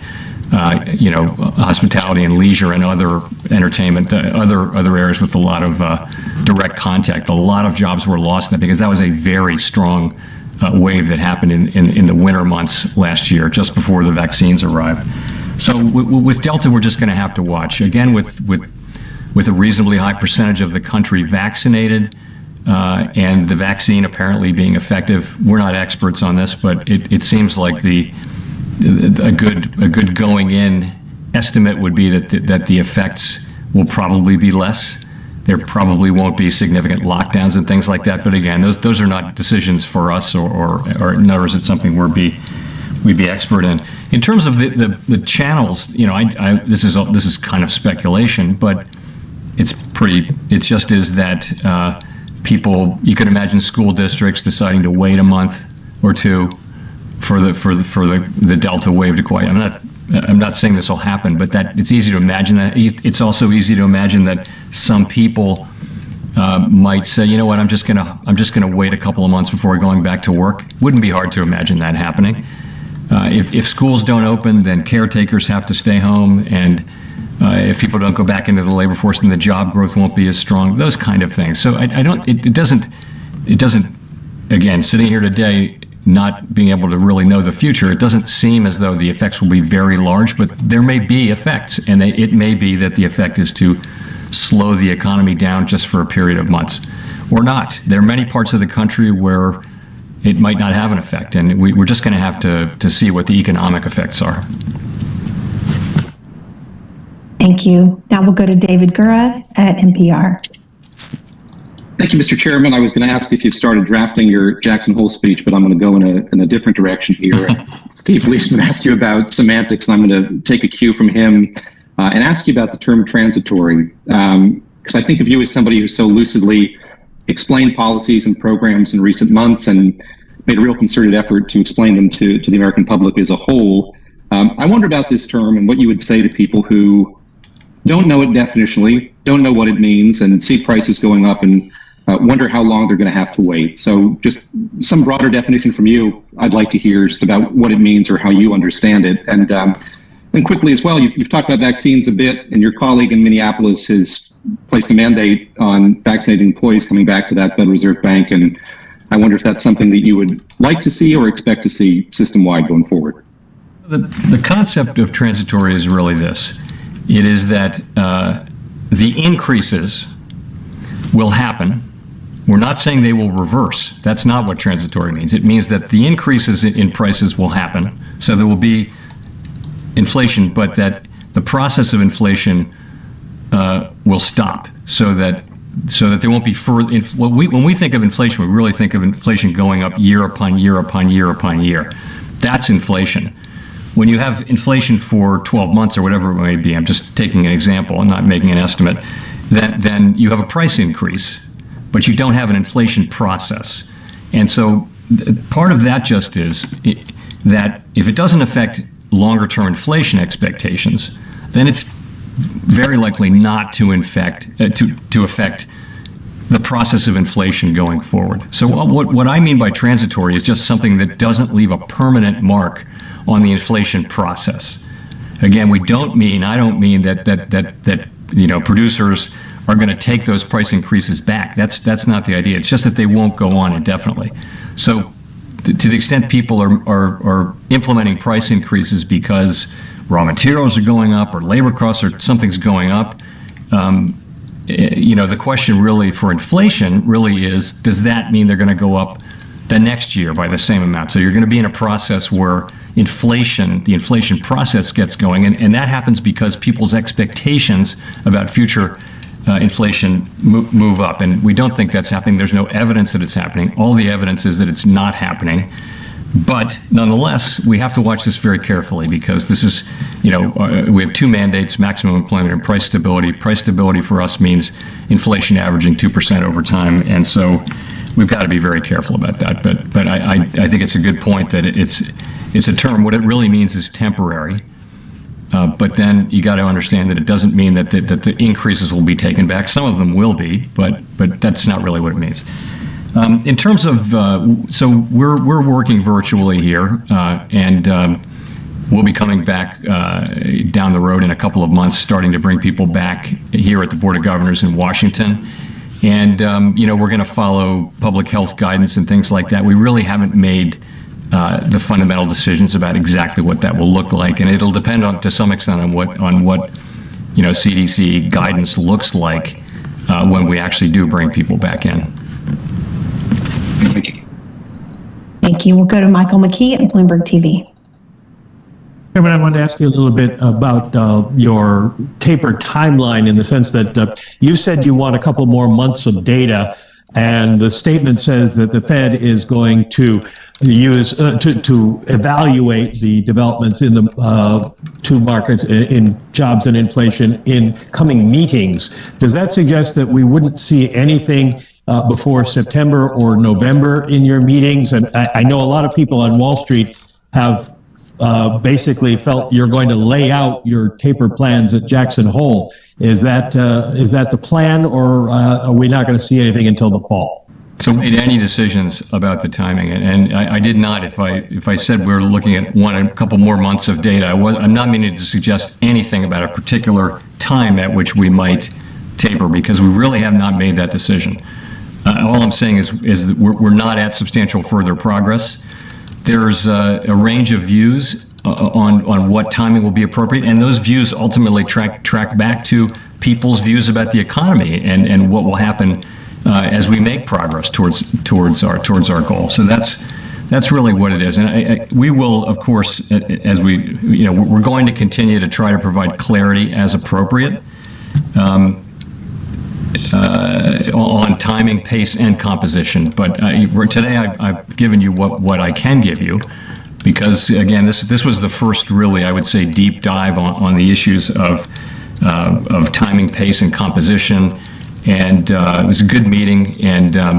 hospitality and leisure and other entertainment, other areas with a lot of direct contact. A lot of jobs were lost then because that was a very strong wave that happened in the winter months last year, just before the vaccines arrived. So with Delta, we're just going to have to watch. Again, with a reasonably high percentage of the country vaccinated and the vaccine apparently being effective. We're not experts on this, but it seems like a good going in estimate would be that the effects will probably be less. There probably won't be significant lockdowns and things like that. But again, those are not decisions for us, or nor is it something we'd be expert in. In terms of the channels, this is kind of speculation, but it just is that people, you could imagine school districts deciding to wait a month or two for the Delta wave to quiet. I'm not saying this will happen, but that it's easy to imagine that. It's also easy to imagine that some people might say, you know what, I'm just gonna wait a couple of months before going back to work. Wouldn't be hard to imagine that happening. If schools don't open, then caretakers have to stay home, and if people don't go back into the labor force, then the job growth won't be as strong. Those kind of things. So it doesn't. Again, sitting here today, not being able to really know the future, it doesn't seem as though the effects will be very large, but there may be effects, and it may be that the effect is to slow the economy down just for a period of months or not. There are many parts of the country where it might not have an effect, and we're just going to have to see what the economic effects are. Thank you. Now we'll go to David Gura at NPR. Thank you, Mr. Chairman. I was going to ask if you've started drafting your Jackson Hole speech, but I'm going to go in a different direction here. Steve Leisman asked you about semantics, and I'm going to take a cue from him and ask you about the term transitory, because I think of you as somebody who so lucidly explained policies and programs in recent months and made a real concerted effort to explain them to the American public as a whole. I wonder about this term and what you would say to people who don't know it definitionally, don't know what it means, and see prices going up and wonder how long they're going to have to wait. So just some broader definition from you, I'd like to hear just about what it means or how you understand it. And quickly as well, you've talked about vaccines a bit, and your colleague in Minneapolis has placed a mandate on vaccinating employees coming back to that Federal Reserve Bank. And I wonder if that's something that you would like to see or expect to see system-wide going forward. The concept of transitory is really this. It is that the increases will happen. We're not saying they will reverse. That's not what transitory means. It means that the increases in prices will happen. So there will be inflation, but that the process of inflation will stop so that there won't be further. When we think of inflation, we really think of inflation going up year upon year upon year upon year. That's inflation. When you have inflation for 12 months or whatever it may be, I'm just taking an example, I'm not making an estimate, then you have a price increase, but you don't have an inflation process. And so part of that just is that if it doesn't affect longer term inflation expectations, then it's very likely not to affect the process of inflation going forward. So what I mean by transitory is just something that doesn't leave a permanent mark on the inflation process. Again, I don't mean that producers are going to take those price increases back. That's not the idea. It's just that they won't go on indefinitely. So to the extent people are implementing price increases because raw materials are going up or labor costs or something's going up, the question really for inflation really is, does that mean they're going to go up the next year by the same amount? So you're going to be in a process where the inflation process gets going, and that happens because people's expectations about future inflation move up, and we don't think that's happening. There's no evidence that it's happening. All the evidence is that it's not happening. But nonetheless, we have to watch this very carefully because this is, we have two mandates, maximum employment and price stability. Price stability for us means inflation averaging 2% over time, and so we've got to be very careful about that. But I think it's a good point that it's a term. What it really means is temporary. But then you got to understand that it doesn't mean that the increases will be taken back. Some of them will be, but that's not really what it means. In terms of, so we're working virtually here, and we'll be coming back down the road in a couple of months, starting to bring people back here at the Board of Governors in Washington. And, we're going to follow public health guidance and things like that. We really haven't made the fundamental decisions about exactly what that will look like, and it'll depend to some extent on what CDC guidance looks like when we actually do bring people back in. Thank you. We'll go to Michael McKee at Bloomberg TV. Chairman, I wanted to ask you a little bit about your taper timeline, in the sense that you said you want a couple more months of data, and the statement says that the Fed is going to use to evaluate the developments in the two markets in jobs and inflation in coming meetings. Does that suggest that we wouldn't see anything before September or November in your meetings? And I know a lot of people on Wall Street have basically felt you're going to lay out your taper plans at Jackson Hole. Is that the plan, or are we not going to see anything until the fall? So we made any decisions about the timing, and I did not. If I said we're looking at a couple more months of data, I'm not meaning to suggest anything about a particular time at which we might taper, because we really have not made that decision. All I'm saying is that we're not at substantial further progress. There's a range of views on what timing will be appropriate, and those views ultimately track back to people's views about the economy and what will happen as we make progress towards our goal. So that's really what it is. And we will, of course, as we're going to continue to try to provide clarity as appropriate on timing, pace, and composition. But today I've given you what I can give you, because again, this was the first really, I would say, deep dive on the issues of timing, pace, and composition. And it was a good meeting,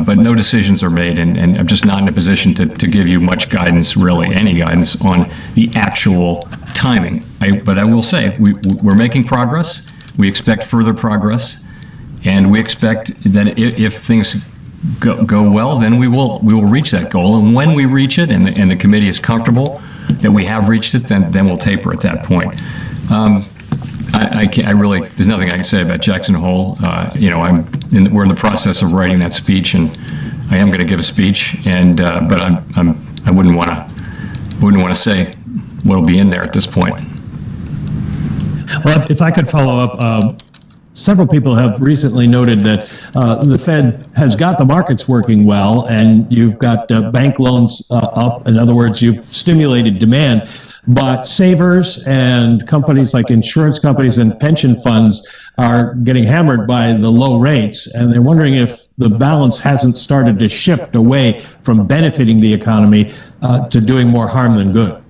but no decisions are made, and I'm just not in a position to give you much guidance, really, any guidance on the actual timing. But I will say we're making progress. We expect further progress, and we expect that if things go well, then we will reach that goal. And when we reach it, and the committee is comfortable that we have reached it, then we'll taper at that point. I really, there's nothing I can say about Jackson Hole. We're in the process of writing that speech, and I am going to give a speech, but I wouldn't want to say what'll be in there at this point. Well, if I could follow up, several people have recently noted that the Fed has got the markets working well, and you've got bank loans up. In other words, you've stimulated demand. But savers and companies like insurance companies and pension funds are getting hammered by the low rates, and they're wondering if the balance hasn't started to shift away from benefiting the economy to doing more harm than good.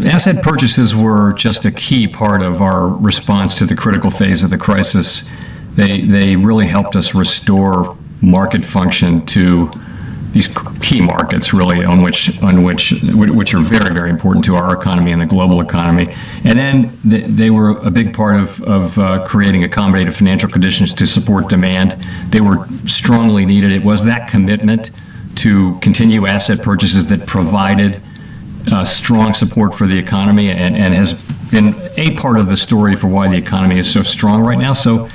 Asset purchases were just a key part of our response to the critical phase of the crisis. They really helped us restore market function to these key markets, really, which are very, very important to our economy and the global economy. And then they were a big part of creating accommodative financial conditions to support demand. They were strongly needed. It was that commitment to continue asset purchases that provided strong support for the economy and has been a part of the story for why the economy is so strong right now. So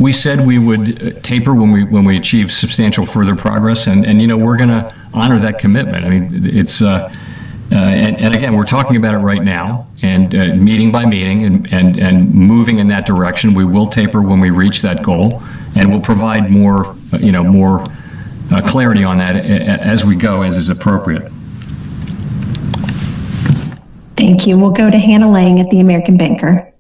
we said we would taper when we achieve substantial further progress, and we're going to honor that commitment. I mean, it's and again, we're talking about it right now, and meeting by meeting, and moving in that direction. We will taper when we reach that goal, and we'll provide more clarity on that as we go, as is appropriate. Thank you. We'll go to Hannah Lang at the American Banker.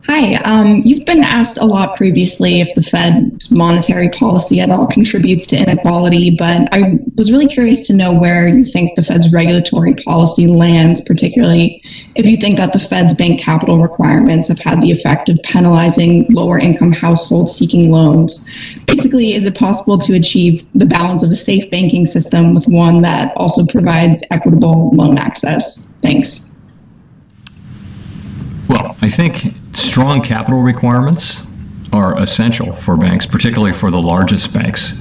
Hi, you've been asked a lot previously if the Fed's monetary policy at all contributes to inequality, but I was really curious to know where you think the Fed's regulatory policy lands, particularly if you think that the Fed's bank capital requirements have had the effect of penalizing lower income households seeking loans. Basically, is it possible to achieve the balance of a safe banking system with one that also provides equitable loan access? Thanks. Well, I think strong capital requirements are essential for banks, particularly for the largest banks.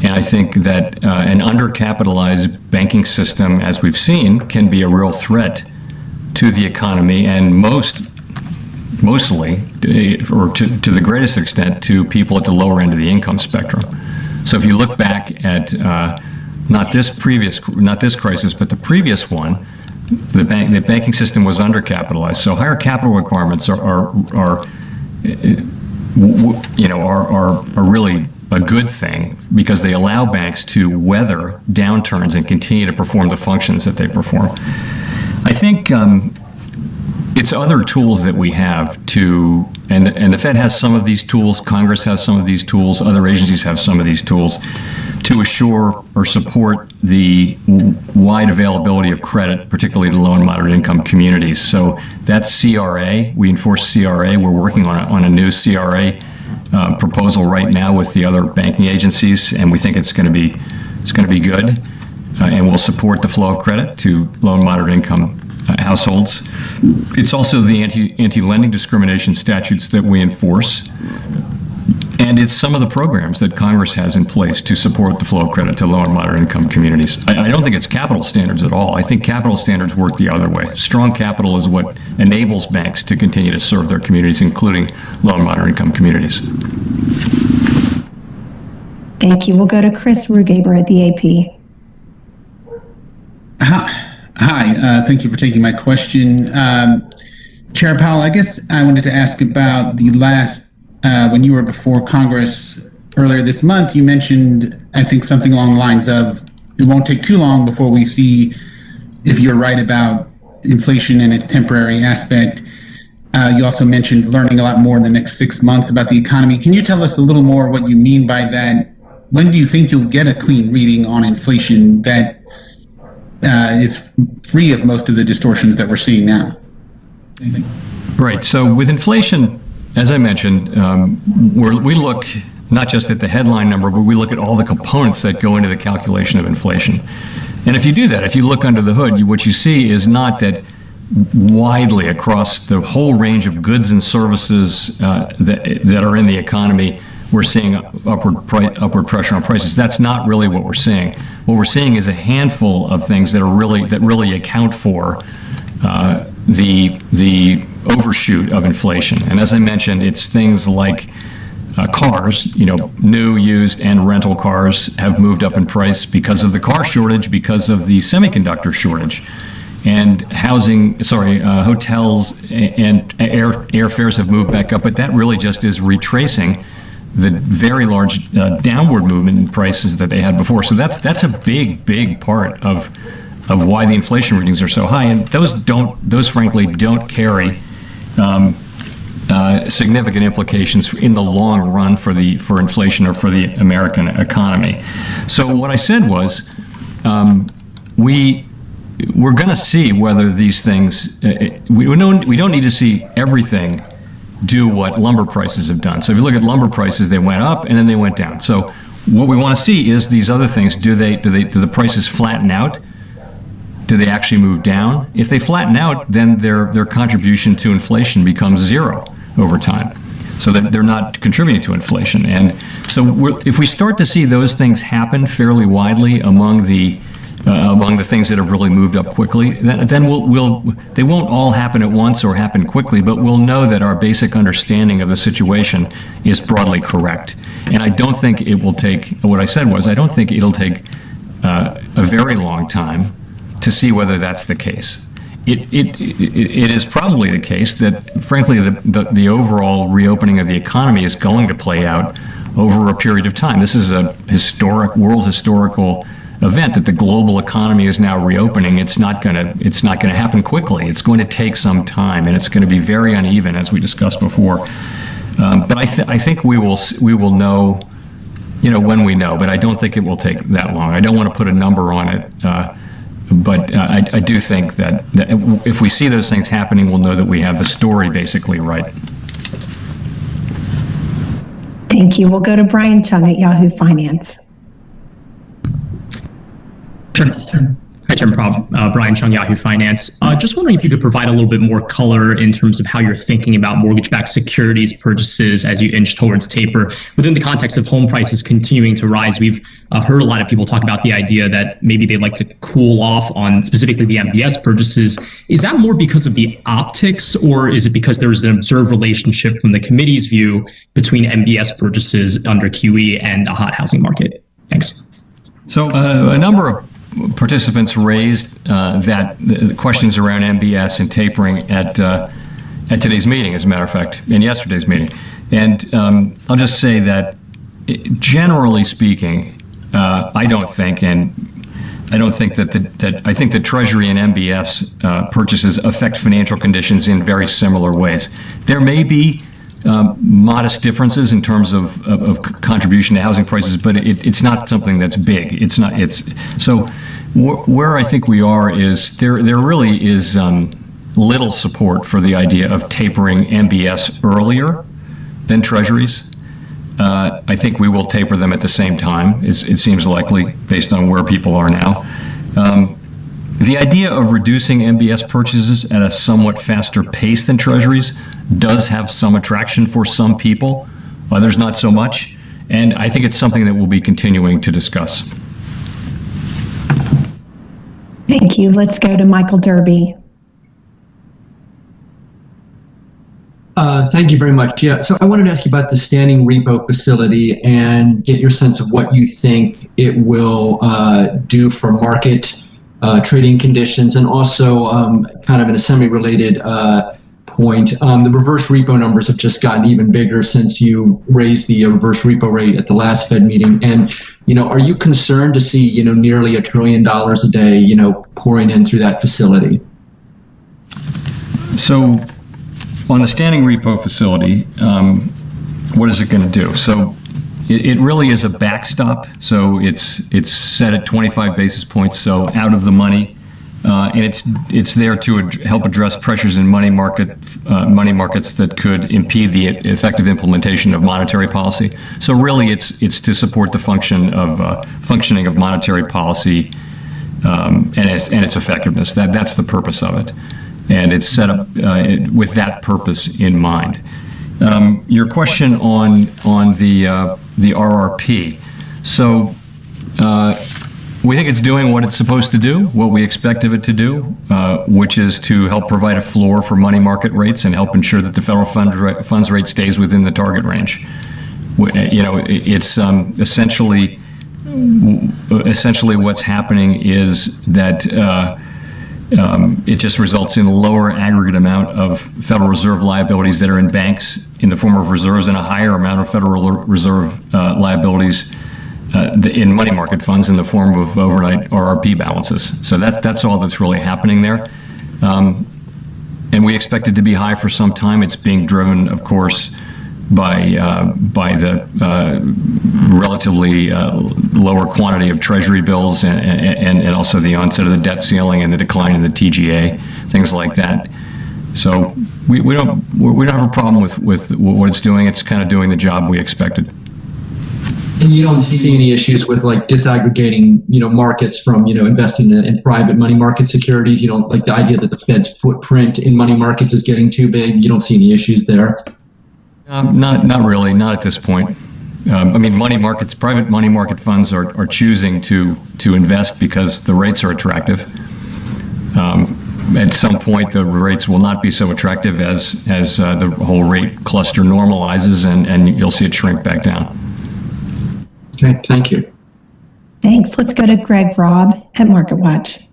And I think that an undercapitalized banking system, as we've seen, can be a real threat to the economy, and mostly, or to the greatest extent, to people at the lower end of the income spectrum. So if you look back at not this crisis, but the previous one, the banking system was undercapitalized. So higher capital requirements are really a good thing, because they allow banks to weather downturns and continue to perform the functions that they perform. I think it's other tools that we have to, and the Fed has some of these tools, Congress has some of these tools, other agencies have some of these tools, to assure or support the wide availability of credit, particularly to low and moderate income communities. So that's CRA. We enforce CRA. We're working on a new CRA proposal right now with the other banking agencies, and we think it's going to be good, and will support the flow of credit to low and moderate income households. It's also the anti-lending discrimination statutes that we enforce. And it's some of the programs that Congress has in place to support the flow of credit to low and moderate income communities. I don't think it's capital standards at all. I think capital standards work the other way. Strong capital is what enables banks to continue to serve their communities, including low and moderate income communities. Thank you. We'll go to Chris Rugaber at the AP. Hi, thank you for taking my question. Chair Powell, I guess I wanted to ask about the last, when you were before Congress earlier this month, you mentioned, I think, something along the lines of, it won't take too long before we see if you're right about inflation and its temporary aspect. You also mentioned learning a lot more in the next 6 months about the economy. Can you tell us a little more what you mean by that? When do you think you'll get a clean reading on inflation that is free of most of the distortions that we're seeing now? Right. So with inflation, as I mentioned, we look not just at the headline number, but we look at all the components that go into the calculation of inflation. And if you do that, if you look under the hood, what you see is not that widely across the whole range of goods and services that are in the economy, we're seeing upward pressure on prices. That's not really what we're seeing. What we're seeing is a handful of things that really account for the overshoot of inflation. And as I mentioned, it's things like cars, new, used, and rental cars have moved up in price because of the car shortage, because of the semiconductor shortage. And hotels and airfares have moved back up, but that really just is retracing the very large downward movement in prices that they had before. So that's a big part of why the inflation readings are so high, and those frankly don't carry significant implications in the long run for inflation or for the American economy. So what I said was, we're going to see whether these things. We don't need to see everything do what lumber prices have done. So if you look at lumber prices, they went up and then they went down. So what we want to see is these other things. Do the prices flatten out? Do they actually move down? If they flatten out, then their contribution to inflation becomes zero over time, so that they're not contributing to inflation. And so if we start to see those things happen fairly widely among the things that have really moved up quickly, then they won't all happen at once or happen quickly, but we'll know that our basic understanding of the situation is broadly correct. And I don't think it will take, what I said was, I don't think it'll take a very long time to see whether that's the case. It is probably the case that, frankly, the overall reopening of the economy is going to play out over a period of time. This is a world historical event that the global economy is now reopening. It's not going to happen quickly. It's going to take some time, and it's going to be very uneven, as we discussed before. But I think we will know, when we know. But I don't think it will take that long. I don't want to put a number on it. But I do think that if we see those things happening, we'll know that we have the story basically right. Thank you. We'll go to Brian Chung at Yahoo Finance. Sure. Hi, Chairman Powell. Brian Chung, Yahoo Finance. Just wondering if you could provide a little bit more color in terms of how you're thinking about mortgage-backed securities purchases as you inch towards taper. Within the context of home prices continuing to rise, we've heard a lot of people talk about the idea that maybe they'd like to cool off on specifically the MBS purchases. Is that more because of the optics, or is it because there's an observed relationship from the committee's view between MBS purchases under QE and a hot housing market? Thanks. So a number of participants raised the questions around MBS and tapering at today's meeting, as a matter of fact, and yesterday's meeting. And I'll just say that, generally speaking, I think the Treasury and MBS purchases affect financial conditions in very similar ways. There may be modest differences in terms of contribution to housing prices, but it's not something that's big. So where I think we are is there really is little support for the idea of tapering MBS earlier than Treasuries. I think we will taper them at the same time. It seems likely based on where people are now. The idea of reducing MBS purchases at a somewhat faster pace than Treasuries does have some attraction for some people, others not so much, and I think it's something that we'll be continuing to discuss. Thank you. Let's go to Michael Derby. Thank you very much. Yeah, so I wanted to ask you about the standing repo facility and get your sense of what you think it will do for market trading conditions, and also kind of in a semi-related point. The reverse repo numbers have just gotten even bigger since you raised the reverse repo rate at the last Fed meeting. And, are you concerned to see, nearly $1 trillion a day, pouring in through that facility? So on the standing repo facility, what is it going to do? So it really is a backstop. So it's set at 25 basis points, so out of the money. And it's there to help address pressures in money markets that could impede the effective implementation of monetary policy. So really, it's to support the functioning of monetary policy and its effectiveness. That's the purpose of it, and it's set up with that purpose in mind. Your question on the RRP. So. We think it's doing what it's supposed to do, what we expect of it to do, which is to help provide a floor for money market rates and help ensure that the federal funds rate stays within the target range. It's essentially what's happening is that it just results in a lower aggregate amount of Federal Reserve liabilities that are in banks in the form of reserves and a higher amount of Federal Reserve liabilities in money market funds in the form of overnight RRP balances. So that's all that's really happening there. And we expect it to be high for some time. It's being driven, of course, by the relatively lower quantity of Treasury bills and also the onset of the debt ceiling and the decline in the TGA, things like that. So we don't have a problem with what it's doing. It's kind of doing the job we expected. And you don't see any issues with disaggregating, markets from, investing in private money market securities. You don't like the idea that the Fed's footprint in money markets is getting too big. You don't see any issues there. Not really, not at this point. Private money market funds are choosing to invest because the rates are attractive. At some point, the rates will not be so attractive as the whole rate cluster normalizes, and you'll see it shrink back down. Okay, thank you. Thanks. Let's go to Greg Robb at MarketWatch.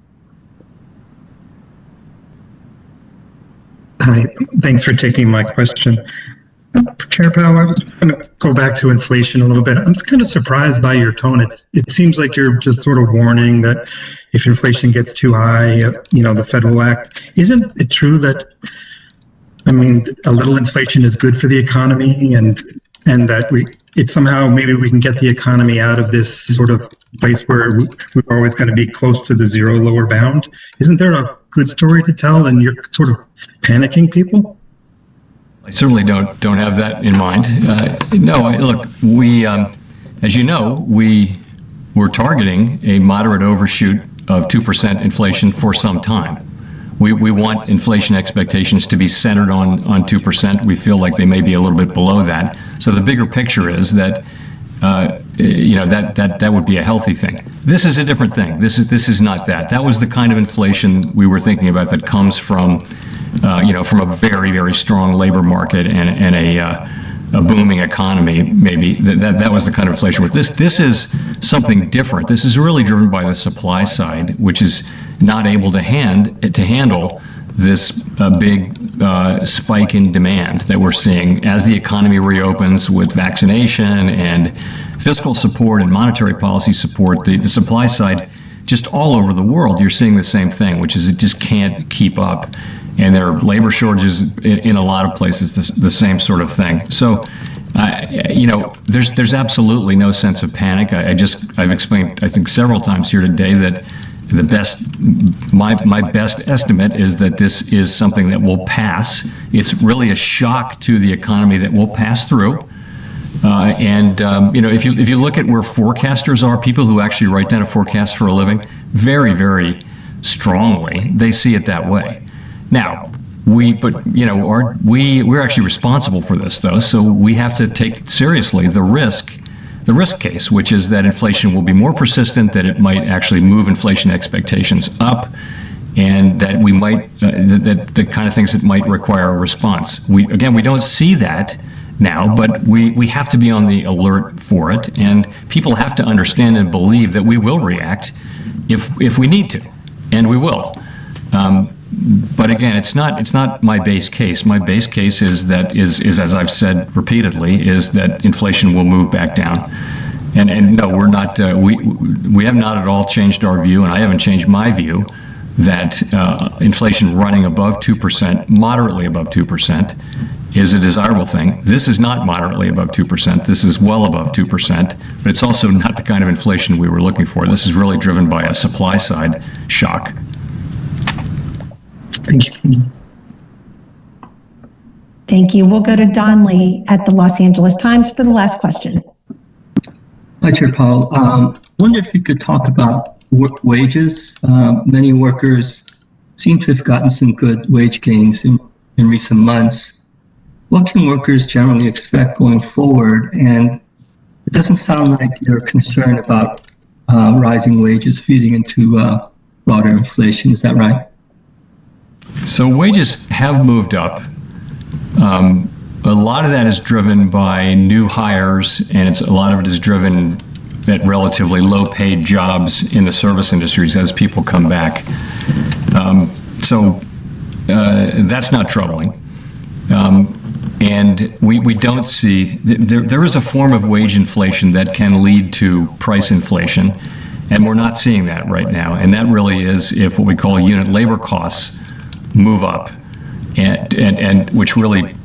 Hi, thanks for taking my question. Chair Powell, I was going to go back to inflation a little bit. I'm just kind of surprised by your tone. It seems like you're just sort of warning that if inflation gets too high, the Fed will act. Isn't it true that, a little inflation is good for the economy and that it's somehow maybe we can get the economy out of this sort of place where we're always going to be close to the zero lower bound? Isn't there a good story to tell and you're sort of panicking people? I certainly don't have that in mind. Look, we, as you know, we're targeting a moderate overshoot of 2% inflation for some time. We want inflation expectations to be centered on 2%. We feel like they may be a little bit below that. So the bigger picture is that that would be a healthy thing. This is a different thing. This is not that. That was the kind of inflation we were thinking about that comes from from a very, very strong labor market and a booming economy. Maybe that was the kind of inflation. This is something different. This is really driven by the supply side, which is not able to handle this big spike in demand that we're seeing as the economy reopens with vaccination and fiscal support and monetary policy support. The supply side, just all over the world, you're seeing the same thing, which is it just can't keep up. And there are labor shortages in a lot of places, the same sort of thing. So, there's absolutely no sense of panic. I've explained, I think, several times here today that my best estimate is that this is something that will pass. It's really a shock to the economy that will pass through. If you look at where forecasters are, people who actually write down a forecast for a living, very, very strongly, they see it that way. Now, we're actually responsible for this, though, so we have to take seriously the risk case, which is that inflation will be more persistent, that it might actually move inflation expectations up, and that we might, that the kind of things that might require a response. We don't see that now, but we have to be on the alert for it, and people have to understand and believe that we will react if we need to, and we will. But again, it's not my base case. My base case is as I've said repeatedly, is that inflation will move back down. And no, we're not. We have not at all changed our view, and I haven't changed my view that inflation running above 2%, moderately above 2%, is a desirable thing. This is not moderately above 2%. This is well above 2%, but it's also not the kind of inflation we were looking for. This is really driven by a supply side shock. Thank you. Thank you. We'll go to Don Lee at the Los Angeles Times for the last question. Hi, Chair Powell. Wonder if you could talk about wages. Many workers seem to have gotten some good wage gains in recent months. What can workers generally expect going forward? And it doesn't sound like you're concerned about rising wages feeding into broader inflation. Is that right? So wages have moved up. A lot of that is driven by new hires, and a lot of it is driven at relatively low-paid jobs in the service industries as people come back. So that's not troubling. And we don't see, there is a form of wage inflation that can lead to price inflation, and we're not seeing that right now. And that really is if what we call unit labor costs move up, and which really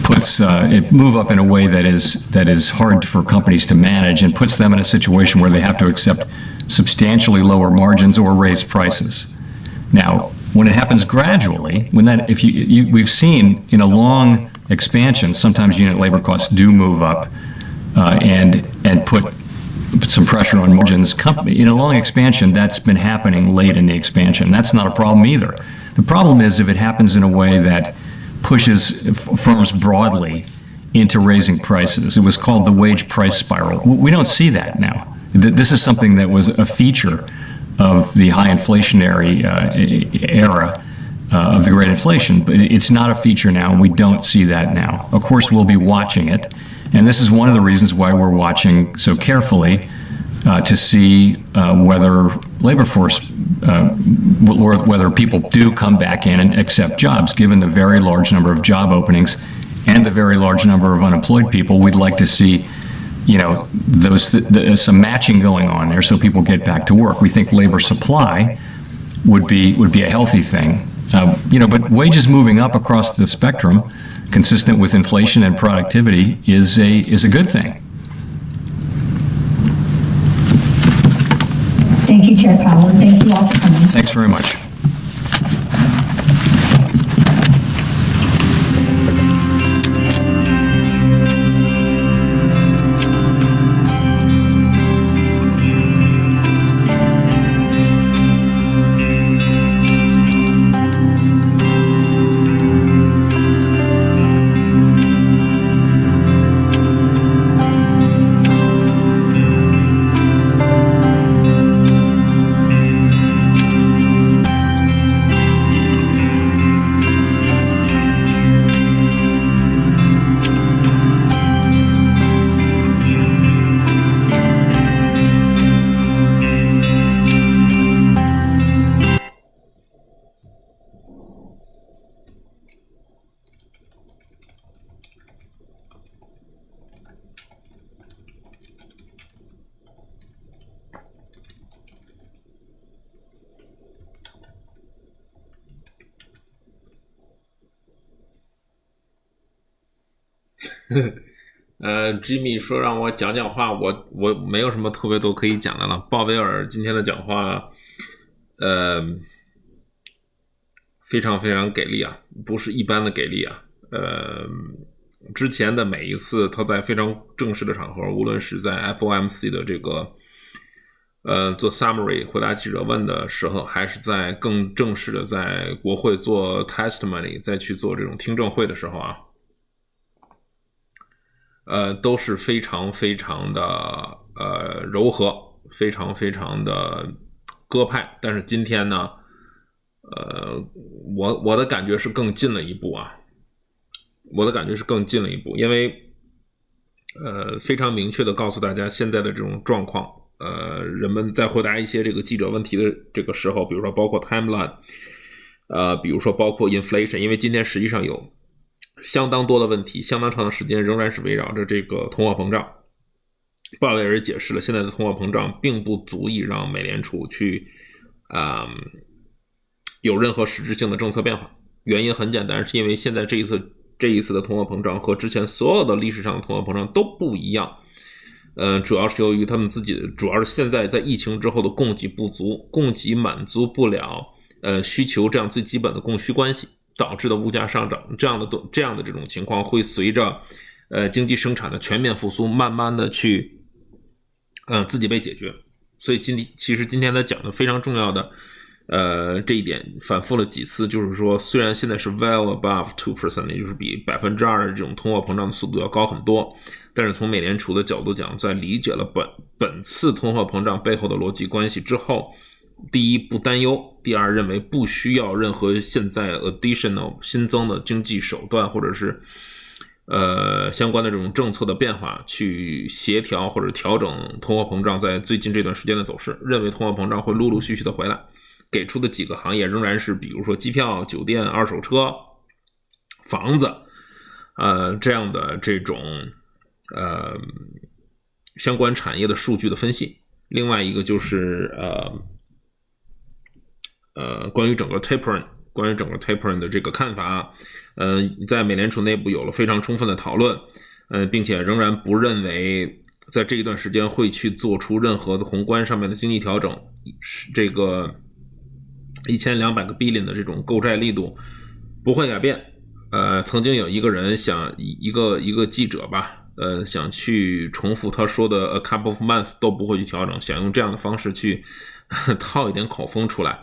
puts it move up in a way that is hard for companies to manage, and puts them in a situation where they have to accept substantially lower margins or raise prices. Now, when it happens gradually, we've seen in a long expansion, sometimes unit labor costs do move up and put some pressure on margins. In a long expansion, that's been happening late in the expansion. That's not a problem either. The problem is if it happens in a way that pushes firms broadly into raising prices. It was called the wage price spiral. We don't see that now. This is something that was a feature of the high inflationary era of the Great Inflation, but it's not a feature now, and we don't see that now. Of course, we'll be watching it, and this is one of the reasons why we're watching so carefully to see whether labor force, whether people do come back in and accept jobs. Given the very large number of job openings and the very large number of unemployed people, we'd like to see, some matching going on there so people get back to work. We think labor supply would be a healthy thing. But wages moving up across the spectrum, consistent with inflation and productivity, is a good thing. Thank you, Chair Powell, and thank you all for coming. Thanks very much. Jimmy 说让我讲讲话，我没有什么特别多可以讲的了。鲍威尔今天的讲话，非常非常给力啊，不是一般的给力啊。之前的每一次他在非常正式的场合，无论是在 FOMC 的这个做 summary 回答记者问的时候，还是在更正式的在国会做 testimony 再去做这种听证会的时候啊，都是非常非常的柔和，非常非常的鸽派。但是今天呢，我的感觉是更进了一步啊，因为非常明确的告诉大家现在的这种状况，人们在回答一些这个记者问题的这个时候，比如说包括 timeline， 比如说包括 inflation， 因为今天实际上有相当多的问题，相当长的时间仍然是围绕着这个通货膨胀。鲍威尔解释了，现在的通货膨胀并不足以让美联储去有任何实质性的政策变化。原因很简单，是因为现在这一次的通货膨胀和之前所有的历史上的通货膨胀都不一样。主要是由于他们自己的，主要是现在在疫情之后的供给不足，供给满足不了需求这样最基本的供需关系导致的物价上涨，这样的这种情况会随着经济生产的全面复苏慢慢的去自己被解决。所以其实今天他讲的非常重要的这一点反复了几次，就是说虽然现在是 well above 2%， 也就是比 2% 的这种通货膨胀的速度要高很多，但是从美联储的角度讲，在理解了本次通货膨胀背后的逻辑关系之后，第一不担忧，第二认为不需要任何现在 additional 新增的经济手段或者是相关的这种政策的变化去协调或者调整通货膨胀在最近这段时间的走势，认为通货膨胀会陆陆续续的回来。给出的几个行业仍然是比如说机票、酒店、二手车、房子这样的这种相关产业的数据的分析。另外一个就是关于整个 tapering 的这个看法，在美联储内部有了非常充分的讨论，并且仍然不认为在这一段时间会去做出任何的宏观上面的经济调整，这个1200个 billion 的这种购债力度不会改变。曾经有一个人一个记者吧，想去重复他说的 a couple of months 都不会去调整，想用这样的方式去套一点口风出来。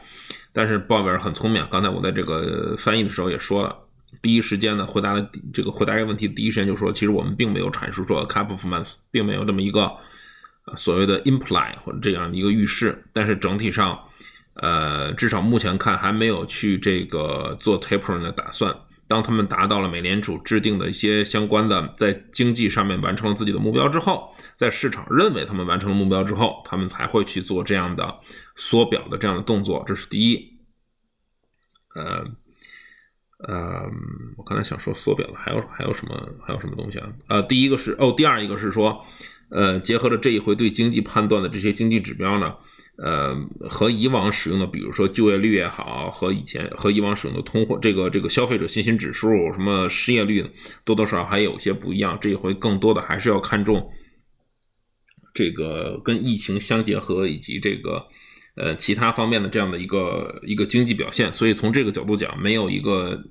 但是鲍威尔很聪明，刚才我在这个翻译的时候也说了，第一时间呢回答这个问题，第一时间就说，其实我们并没有阐述说 a couple of months， 并没有这么一个所谓的 imply 或者这样的一个预示，但是整体上至少目前看还没有去这个做 tapering 的打算。当他们达到了美联储制定的一些相关的在经济上面完成了自己的目标之后，在市场认为他们完成了目标之后，他们才会去做这样的缩表的这样的动作，这是第一。我刚才想说缩表的还有什么东西啊？第二一个是说，结合了这一回对经济判断的这些经济指标呢，和以往使用的，比如说就业率也好，和以往使用的通货这个消费者信心指数，什么失业率，多多少少还有些不一样。这一回更多的还是要看重这个跟疫情相结合，以及这个其他方面的这样的一个经济表现。所以从这个角度讲，没有一个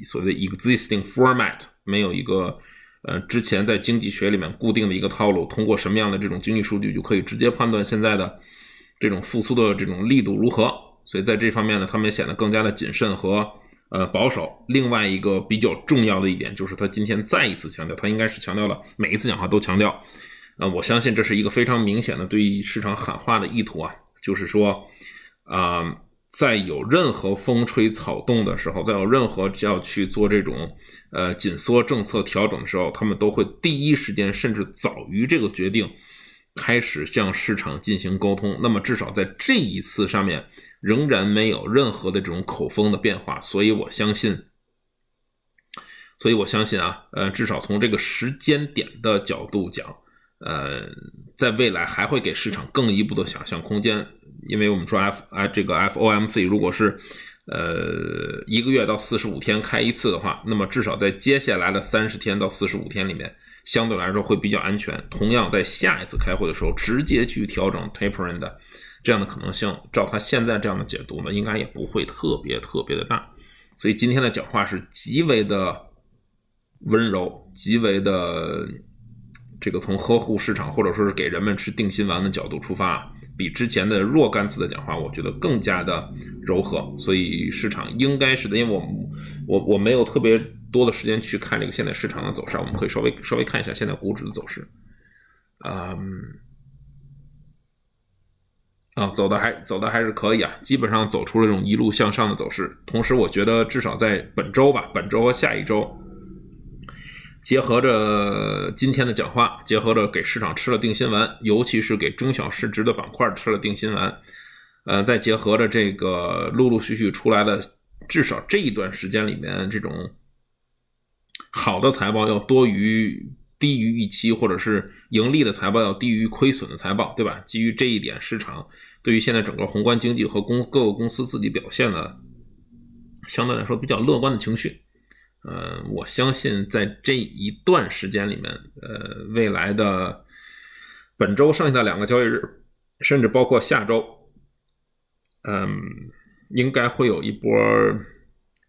所谓的 existing format， 没有一个之前在经济学里面固定的一个套路，通过什么样的这种经济数据就可以直接判断现在的这种复苏的这种力度如何。所以在这方面呢，他们显得更加的谨慎和保守。另外一个比较重要的一点就是他今天再一次强调，他应该是强调了，每一次讲话都强调，我相信这是一个非常明显的对于市场喊话的意图啊，就是说在有任何风吹草动的时候，在有任何要去做这种紧缩政策调整的时候，他们都会第一时间甚至早于这个决定开始向市场进行沟通。那么至少在这一次上面仍然没有任何的这种口风的变化，所以我相信啊，至少从这个时间点的角度讲，在未来还会给市场更一步的想象空间。因为我们说这个 FOMC 如果是1个月到45天开一次的话，那么至少在接下来的30天到45天里面相对来说会比较安全。同样在下一次开会的时候直接去调整 tapering 的这样的可能性，照他现在这样的解读呢，应该也不会特别的大。所以今天的讲话是极为的温柔，极为的这个从呵护市场或者说是给人们吃定心丸的角度出发，比之前的若干次的讲话我觉得更加的柔和。所以市场应该是的，因为我没有特别多的时间去看这个现在市场的走势，我们可以稍微看一下现在股指的走势。走的还是可以啊，基本上走出了这种一路向上的走势。同时我觉得至少在本周和下一周结合着今天的讲话，结合着给市场吃了定心丸，尤其是给中小市值的板块吃了定心丸，再结合着这个陆陆续续出来的，至少这一段时间里面这种好的财报要低于预期，或者是盈利的财报要低于亏损的财报，对吧？基于这一点，市场对于现在整个宏观经济和各个公司自己表现的相对来说比较乐观的情绪。我相信在这一段时间里面，未来的本周剩下的2个交易日，甚至包括下周，应该会有一波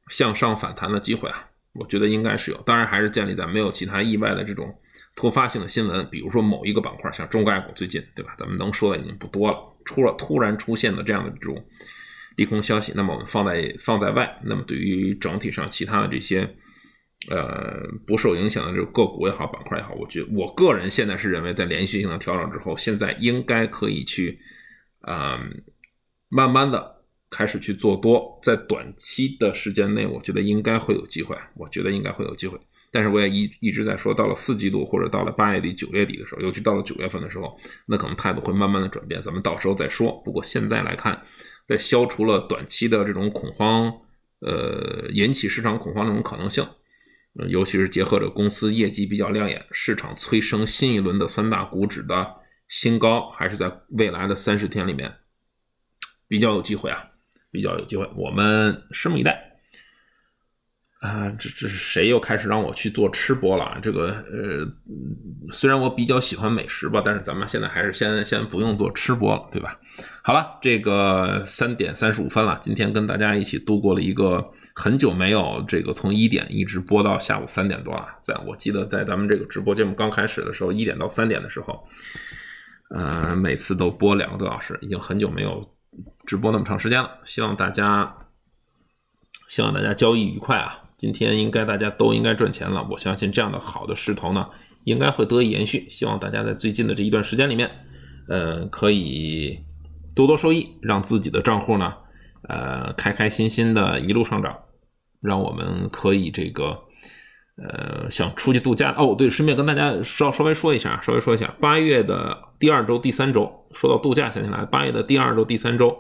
向上反弹的机会啊。我觉得应该是有，当然还是建立在没有其他意外的这种突发性的新闻，比如说某一个板块，像中概股最近，对吧？咱们能说的已经不多了，突然出现的这样的这种利空消息，那么我们放在外，那么对于整体上其他的这些不受影响的这个个股也好，板块也好，我个人现在是认为，在连续性的调整之后，现在应该可以去慢慢的开始去做多，在短期的时间内，我觉得应该会有机会，但是我也一直在说，到了4季度或者到了8月底9月底的时候，尤其到了9月份的时候，那可能态度会慢慢的转变，咱们到时候再说。不过现在来看，在消除了短期的这种恐慌，引起市场恐慌这种可能性，尤其是结合着公司业绩比较亮眼，市场催生新一轮的3大股指的新高，还是在未来的30天里面比较有机会，我们拭目以待。这是谁又开始让我去做吃播了？这个虽然我比较喜欢美食吧，但是咱们现在还是先不用做吃播了，对吧？好了，这个3点35分了，今天跟大家一起度过了一个很久没有这个从1点一直播到下午3点多了。我记得在咱们这个直播节目刚开始的时候，1点到3点的时候，每次都播2个多小时，已经很久没有直播那么长时间了。希望大家交易愉快啊！今天应该大家都应该赚钱了，我相信这样的好的势头呢，应该会得以延续。希望大家在最近的这一段时间里面，可以多多受益，让自己的账户呢，开开心心的一路上涨，让我们可以这个，想出去度假哦。对，顺便跟大家稍微说一下，8月的第2周、第3周，说到度假想起来，8月的第2周、第3周，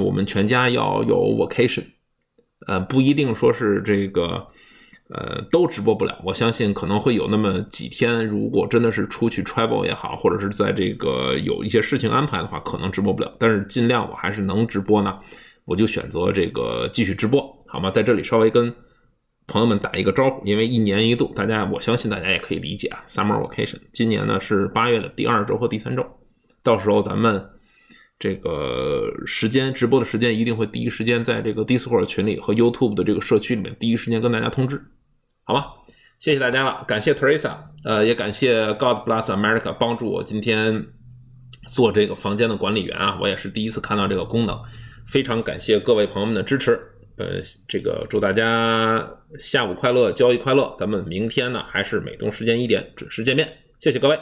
我们全家要有 vacation。不一定说是这个都直播不了，我相信可能会有那么几天，如果真的是出去 travel 也好，或者是在这个有一些事情安排的话，可能直播不了，但是尽量我还是能直播呢，我就选择这个继续直播，好吗？在这里稍微跟朋友们打一个招呼，因为1年1度，我相信大家也可以理解啊 ，summer vacation， 今年呢是8月的第2周和第3周，到时候咱们这个直播的时间一定会第一时间在这个 Discord 群里和 YouTube 的这个社区里面第一时间跟大家通知，好吧？谢谢大家了，感谢 Teresa， 也感谢 God Bless America 帮助我今天做这个房间的管理员啊，我也是第一次看到这个功能，非常感谢各位朋友们的支持，这个祝大家下午快乐，交易快乐，咱们明天呢还是美东时间1点准时见面，谢谢各位。